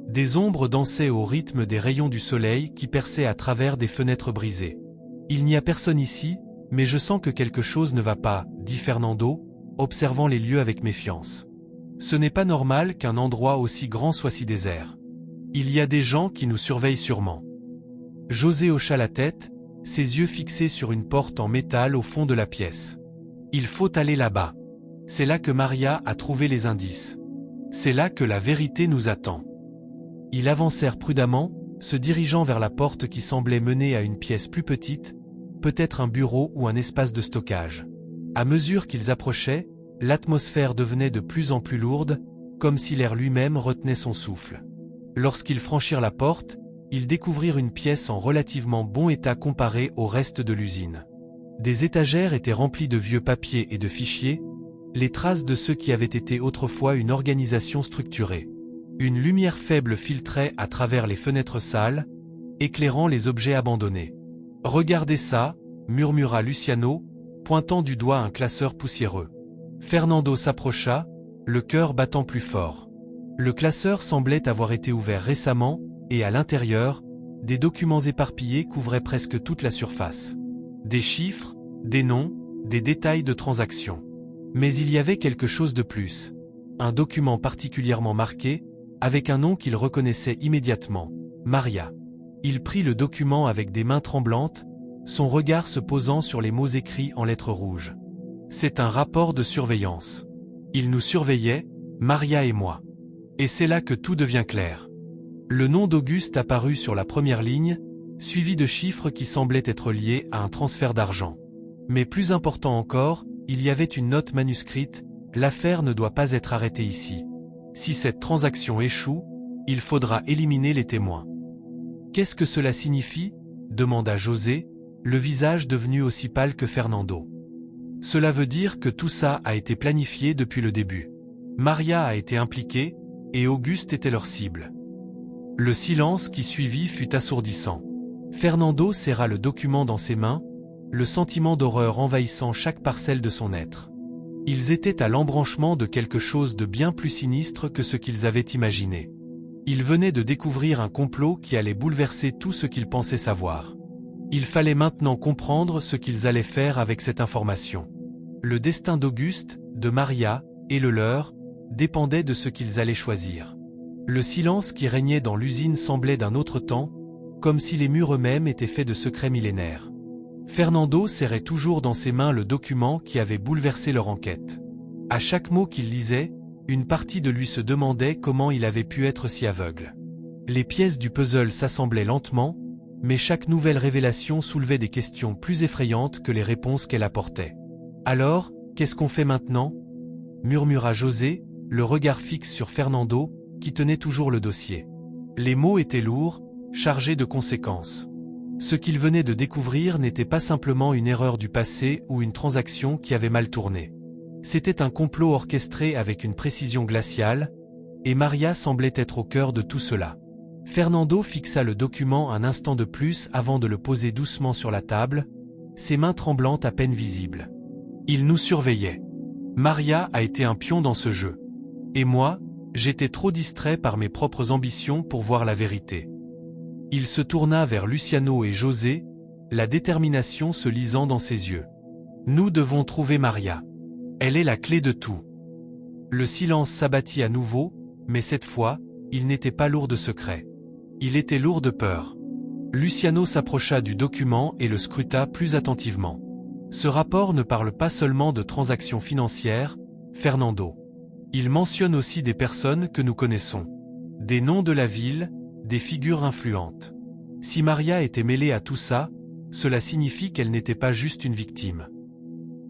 Des ombres dansaient au rythme des rayons du soleil qui perçaient à travers des fenêtres brisées. « Il n'y a personne ici, mais je sens que quelque chose ne va pas, » dit Fernando, observant les lieux avec méfiance. « Ce n'est pas normal qu'un endroit aussi grand soit si désert. Il y a des gens qui nous surveillent sûrement. » José hocha la tête, ses yeux fixés sur une porte en métal au fond de la pièce. « Il faut aller là-bas. C'est là que Maria a trouvé les indices. C'est là que la vérité nous attend. » Ils avancèrent prudemment, se dirigeant vers la porte qui semblait mener à une pièce plus petite, peut-être un bureau ou un espace de stockage. À mesure qu'ils approchaient, l'atmosphère devenait de plus en plus lourde, comme si l'air lui-même retenait son souffle. Lorsqu'ils franchirent la porte, ils découvrirent une pièce en relativement bon état comparée au reste de l'usine. Des étagères étaient remplies de vieux papiers et de fichiers, les traces de ce qui avait été autrefois une organisation structurée. Une lumière faible filtrait à travers les fenêtres sales, éclairant les objets abandonnés. « Regardez ça », murmura Luciano, pointant du doigt un classeur poussiéreux. Fernando s'approcha, le cœur battant plus fort. Le classeur semblait avoir été ouvert récemment, et à l'intérieur, des documents éparpillés couvraient presque toute la surface. Des chiffres, des noms, des détails de transactions. Mais il y avait quelque chose de plus. Un document particulièrement marqué, avec un nom qu'il reconnaissait immédiatement, Maria. Il prit le document avec des mains tremblantes, son regard se posant sur les mots écrits en lettres rouges. C'est un rapport de surveillance. Il nous surveillait, Maria et moi. Et c'est là que tout devient clair. Le nom d'Auguste apparut sur la première ligne, suivi de chiffres qui semblaient être liés à un transfert d'argent. Mais plus important encore, il y avait une note manuscrite, l'affaire ne doit pas être arrêtée ici. Si cette transaction échoue, il faudra éliminer les témoins. Qu'est-ce que cela signifie ? Demanda José, le visage devenu aussi pâle que Fernando. Cela veut dire que tout ça a été planifié depuis le début. Maria a été impliquée, et Auguste était leur cible. Le silence qui suivit fut assourdissant. Fernando serra le document dans ses mains, le sentiment d'horreur envahissant chaque parcelle de son être. Ils étaient à l'embranchement de quelque chose de bien plus sinistre que ce qu'ils avaient imaginé. Ils venaient de découvrir un complot qui allait bouleverser tout ce qu'ils pensaient savoir. Il fallait maintenant comprendre ce qu'ils allaient faire avec cette information. Le destin d'Auguste, de Maria, et le leur, dépendait de ce qu'ils allaient choisir. Le silence qui régnait dans l'usine semblait d'un autre temps, comme si les murs eux-mêmes étaient faits de secrets millénaires. Fernando serrait toujours dans ses mains le document qui avait bouleversé leur enquête. À chaque mot qu'il lisait, une partie de lui se demandait comment il avait pu être si aveugle. Les pièces du puzzle s'assemblaient lentement, mais chaque nouvelle révélation soulevait des questions plus effrayantes que les réponses qu'elle apportait. « Alors, qu'est-ce qu'on fait maintenant ?» murmura José, le regard fixe sur Fernando, qui tenait toujours le dossier. Les mots étaient lourds, chargés de conséquences. Ce qu'il venait de découvrir n'était pas simplement une erreur du passé ou une transaction qui avait mal tourné. C'était un complot orchestré avec une précision glaciale, et Maria semblait être au cœur de tout cela. Fernando fixa le document un instant de plus avant de le poser doucement sur la table, ses mains tremblantes à peine visibles. Il nous surveillait. Maria a été un pion dans ce jeu. Et moi, j'étais trop distrait par mes propres ambitions pour voir la vérité. Il se tourna vers Luciano et José, la détermination se lisant dans ses yeux. Nous devons trouver Maria. Elle est la clé de tout. Le silence s'abattit à nouveau, mais cette fois, il n'était pas lourd de secret. Il était lourd de peur. Luciano s'approcha du document et le scruta plus attentivement. Ce rapport ne parle pas seulement de transactions financières, Fernando. Il mentionne aussi des personnes que nous connaissons. Des noms de la ville, des figures influentes. Si Maria était mêlée à tout ça, cela signifie qu'elle n'était pas juste une victime.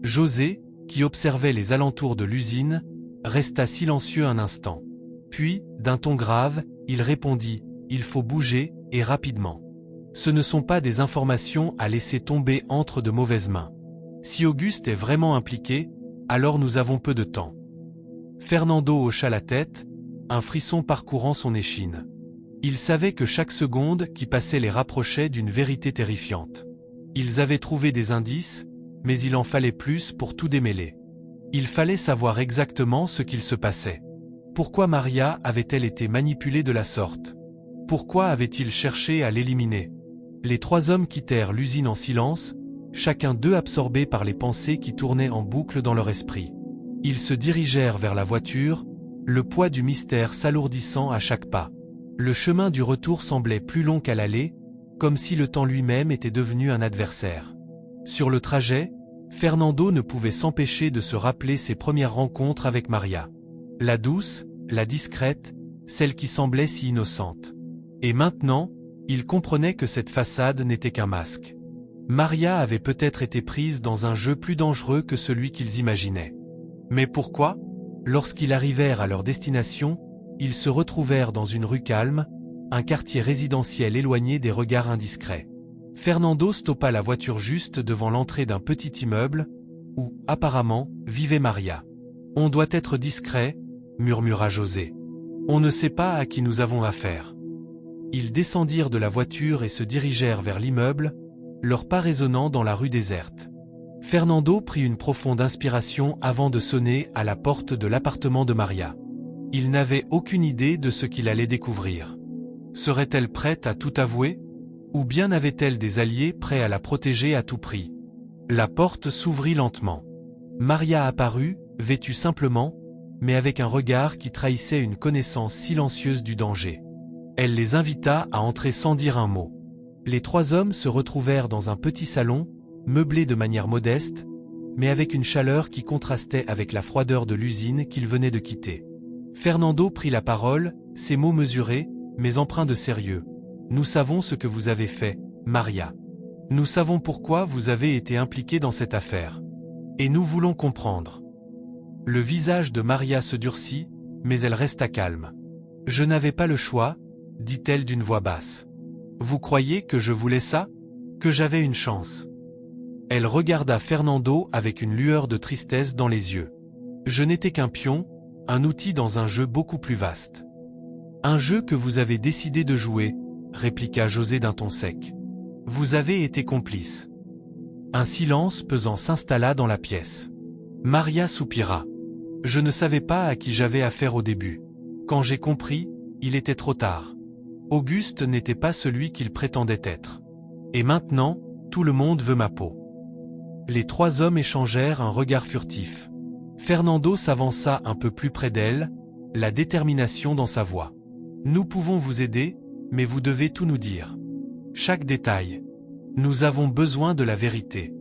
José, qui observait les alentours de l'usine, resta silencieux un instant. Puis, d'un ton grave, Il répondit, il faut bouger, et rapidement. Ce ne sont pas des informations à laisser tomber entre de mauvaises mains. Si Auguste est vraiment impliqué, alors nous avons peu de temps. Fernando hocha la tête, un frisson parcourant son échine. Il savait que chaque seconde qui passait les rapprochait d'une vérité terrifiante. Ils avaient trouvé des indices, mais il en fallait plus pour tout démêler. Il fallait savoir exactement ce qu'il se passait. Pourquoi Maria avait-elle été manipulée de la sorte? Pourquoi avait-il cherché à l'éliminer? Les trois hommes quittèrent l'usine en silence, chacun d'eux absorbé par les pensées qui tournaient en boucle dans leur esprit. Ils se dirigèrent vers la voiture, le poids du mystère s'alourdissant à chaque pas. Le chemin du retour semblait plus long qu'à l'aller, comme si le temps lui-même était devenu un adversaire. Sur le trajet, Fernando ne pouvait s'empêcher de se rappeler ses premières rencontres avec Maria. La douce, la discrète, celle qui semblait si innocente. Et maintenant, il comprenait que cette façade n'était qu'un masque. Maria avait peut-être été prise dans un jeu plus dangereux que celui qu'ils imaginaient. Mais pourquoi? Lorsqu'ils arrivèrent à leur destination, ils se retrouvèrent dans une rue calme, un quartier résidentiel éloigné des regards indiscrets. Fernando stoppa la voiture juste devant l'entrée d'un petit immeuble, où, apparemment, vivait Maria. « On doit être discret », murmura José. « On ne sait pas à qui nous avons affaire. » Ils descendirent de la voiture et se dirigèrent vers l'immeuble, leurs pas résonnant dans la rue déserte. Fernando prit une profonde inspiration avant de sonner à la porte de l'appartement de Maria. Il n'avait aucune idée de ce qu'il allait découvrir. Serait-elle prête à tout avouer? Ou bien avait-elle des alliés prêts à la protéger à tout prix? La porte s'ouvrit lentement. Maria apparut, vêtue simplement, mais avec un regard qui trahissait une connaissance silencieuse du danger. Elle les invita à entrer sans dire un mot. Les trois hommes se retrouvèrent dans un petit salon, meublé de manière modeste, mais avec une chaleur qui contrastait avec la froideur de l'usine qu'ils venaient de quitter. Fernando prit la parole, ses mots mesurés, mais empreints de sérieux. « Nous savons ce que vous avez fait, Maria. Nous savons pourquoi vous avez été impliquée dans cette affaire. Et nous voulons comprendre. » Le visage de Maria se durcit, mais elle resta calme. « Je n'avais pas le choix, » dit-elle d'une voix basse. « Vous croyez que je voulais ça? Que j'avais une chance ?» Elle regarda Fernando avec une lueur de tristesse dans les yeux. « Je n'étais qu'un pion, un outil dans un jeu beaucoup plus vaste. »« Un jeu que vous avez décidé de jouer, » répliqua José d'un ton sec. « Vous avez été complice. » Un silence pesant s'installa dans la pièce. Maria soupira. « Je ne savais pas à qui j'avais affaire au début. Quand j'ai compris, il était trop tard. Auguste n'était pas celui qu'il prétendait être. Et maintenant, tout le monde veut ma peau. » Les trois hommes échangèrent un regard furtif. Fernando s'avança un peu plus près d'elle, la détermination dans sa voix. « Nous pouvons vous aider, mais vous devez tout nous dire. Chaque détail. Nous avons besoin de la vérité. »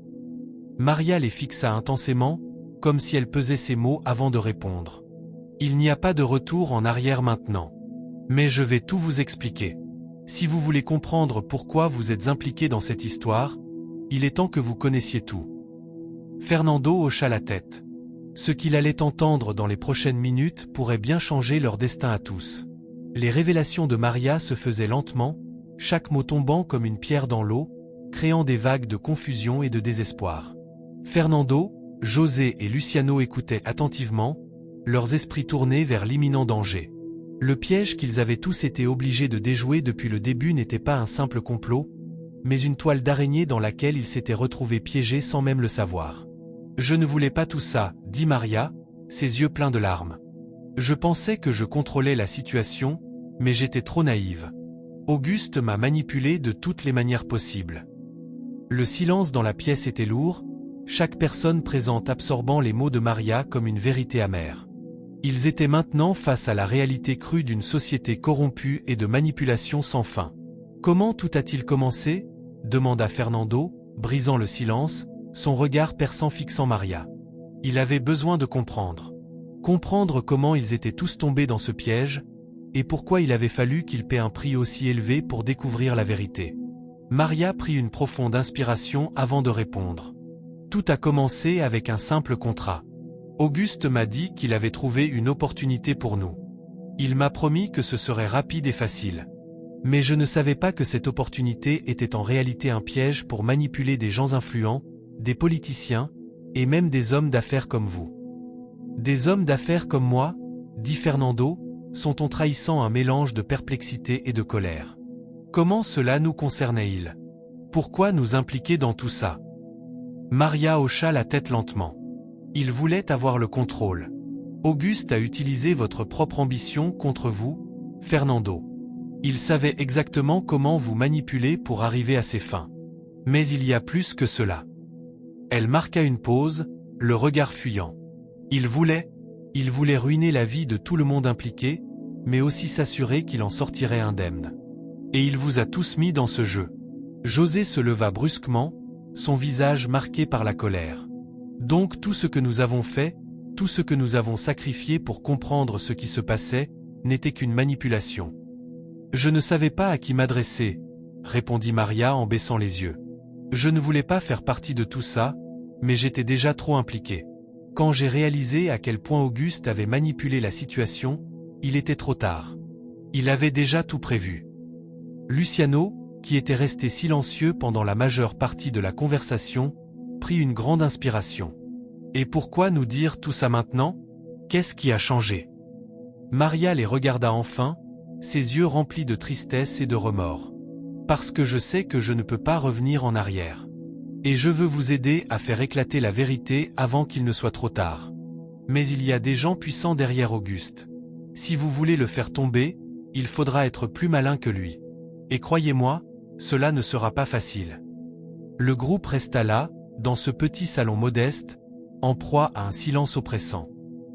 Maria les fixa intensément, comme si elle pesait ses mots avant de répondre. « Il n'y a pas de retour en arrière maintenant. Mais je vais tout vous expliquer. Si vous voulez comprendre pourquoi vous êtes impliqué dans cette histoire, il est temps que vous connaissiez tout. » Fernando hocha la tête. Ce qu'il allait entendre dans les prochaines minutes pourrait bien changer leur destin à tous. Les révélations de Maria se faisaient lentement, chaque mot tombant comme une pierre dans l'eau, créant des vagues de confusion et de désespoir. Fernando, José et Luciano écoutaient attentivement, leurs esprits tournés vers l'imminent danger. Le piège qu'ils avaient tous été obligés de déjouer depuis le début n'était pas un simple complot, mais une toile d'araignée dans laquelle ils s'étaient retrouvés piégés sans même le savoir. « Je ne voulais pas tout ça, » dit Maria, ses yeux pleins de larmes. « Je pensais que je contrôlais la situation, mais j'étais trop naïve. Auguste m'a manipulé de toutes les manières possibles. » Le silence dans la pièce était lourd, chaque personne présente absorbant les mots de Maria comme une vérité amère. Ils étaient maintenant face à la réalité crue d'une société corrompue et de manipulation sans fin. « Comment tout a-t-il commencé ?» demanda Fernando, brisant le silence, son regard perçant fixant Maria. Il avait besoin de comprendre. Comprendre comment ils étaient tous tombés dans ce piège, et pourquoi il avait fallu qu'il paie un prix aussi élevé pour découvrir la vérité. Maria prit une profonde inspiration avant de répondre. Tout a commencé avec un simple contrat. Auguste m'a dit qu'il avait trouvé une opportunité pour nous. Il m'a promis que ce serait rapide et facile. Mais je ne savais pas que cette opportunité était en réalité un piège pour manipuler des gens influents, des politiciens, et même des hommes d'affaires comme vous. Des hommes d'affaires comme moi, dit Fernando, sont en trahissant un mélange de perplexité et de colère. Comment cela nous concernait-il? Pourquoi nous impliquer dans tout ça? Maria hocha la tête lentement. Il voulait avoir le contrôle. Auguste a utilisé votre propre ambition contre vous, Fernando. Il savait exactement comment vous manipuler pour arriver à ses fins. Mais il y a plus que cela. Elle marqua une pause, le regard fuyant. Il voulait ruiner la vie de tout le monde impliqué, mais aussi s'assurer qu'il en sortirait indemne. Et il vous a tous mis dans ce jeu. José se leva brusquement, son visage marqué par la colère. Donc tout ce que nous avons fait, tout ce que nous avons sacrifié pour comprendre ce qui se passait, n'était qu'une manipulation. Je ne savais pas à qui m'adresser, répondit Maria en baissant les yeux. Je ne voulais pas faire partie de tout ça, mais j'étais déjà trop impliqué. Quand j'ai réalisé à quel point Auguste avait manipulé la situation, il était trop tard. Il avait déjà tout prévu. Luciano, qui était resté silencieux pendant la majeure partie de la conversation, prit une grande inspiration. Et pourquoi nous dire tout ça maintenant? Qu'est-ce qui a changé? Maria les regarda enfin, ses yeux remplis de tristesse et de remords. Parce que je sais que je ne peux pas revenir en arrière. Et je veux vous aider à faire éclater la vérité avant qu'il ne soit trop tard. Mais il y a des gens puissants derrière Auguste. Si vous voulez le faire tomber, il faudra être plus malin que lui. Et croyez-moi, cela ne sera pas facile. Le groupe resta là, dans ce petit salon modeste, en proie à un silence oppressant.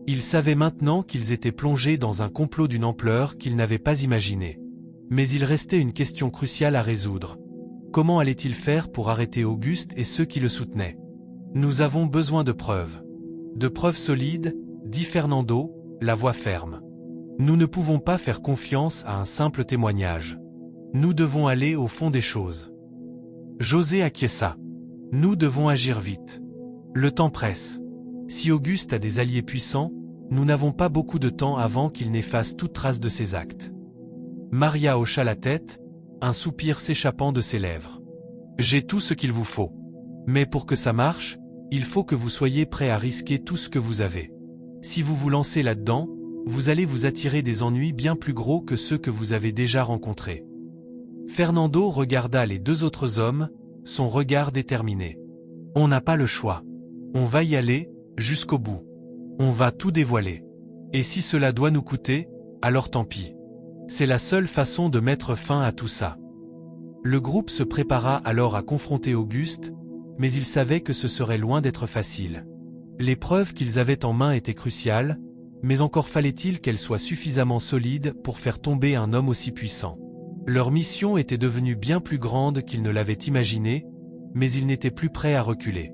Ils savaient maintenant qu'ils étaient plongés dans un complot d'une ampleur qu'ils n'avaient pas imaginée. Mais il restait une question cruciale à résoudre. Comment allait-il faire pour arrêter Auguste et ceux qui le soutenaient? Nous avons besoin de preuves. De preuves solides, dit Fernando, la voix ferme. Nous ne pouvons pas faire confiance à un simple témoignage. Nous devons aller au fond des choses. José acquiesça. Nous devons agir vite. Le temps presse. Si Auguste a des alliés puissants, nous n'avons pas beaucoup de temps avant qu'il n'efface toute trace de ses actes. Maria hocha la tête, un soupir s'échappant de ses lèvres. J'ai tout ce qu'il vous faut. Mais pour que ça marche, il faut que vous soyez prêts à risquer tout ce que vous avez. Si vous vous lancez là-dedans, vous allez vous attirer des ennuis bien plus gros que ceux que vous avez déjà rencontrés. Fernando regarda les deux autres hommes, son regard déterminé. On n'a pas le choix. On va y aller, jusqu'au bout. On va tout dévoiler. Et si cela doit nous coûter, alors tant pis. C'est la seule façon de mettre fin à tout ça. Le groupe se prépara alors à confronter Auguste, mais il savait que ce serait loin d'être facile. Les preuves qu'ils avaient en main étaient cruciales, mais encore fallait-il qu'elles soient suffisamment solides pour faire tomber un homme aussi puissant. Leur mission était devenue bien plus grande qu'ils ne l'avaient imaginé, mais ils n'étaient plus prêts à reculer.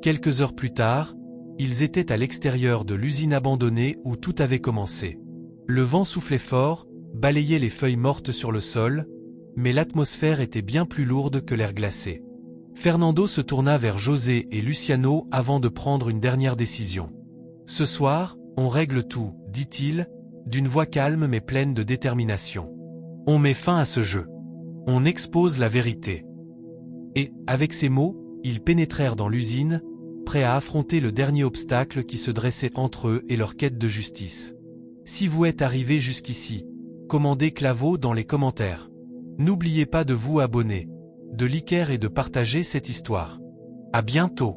Quelques heures plus tard, ils étaient à l'extérieur de l'usine abandonnée où tout avait commencé. Le vent soufflait fort, balayait les feuilles mortes sur le sol, mais l'atmosphère était bien plus lourde que l'air glacé. Fernando se tourna vers José et Luciano avant de prendre une dernière décision. « Ce soir, on règle tout, dit-il, d'une voix calme mais pleine de détermination. On met fin à ce jeu. On expose la vérité. » Et, avec ces mots, ils pénétrèrent dans l'usine, prêts à affronter le dernier obstacle qui se dressait entre eux et leur quête de justice. Si vous êtes arrivés jusqu'ici, commandez Claveau dans les commentaires. N'oubliez pas de vous abonner, de liker et de partager cette histoire. À bientôt.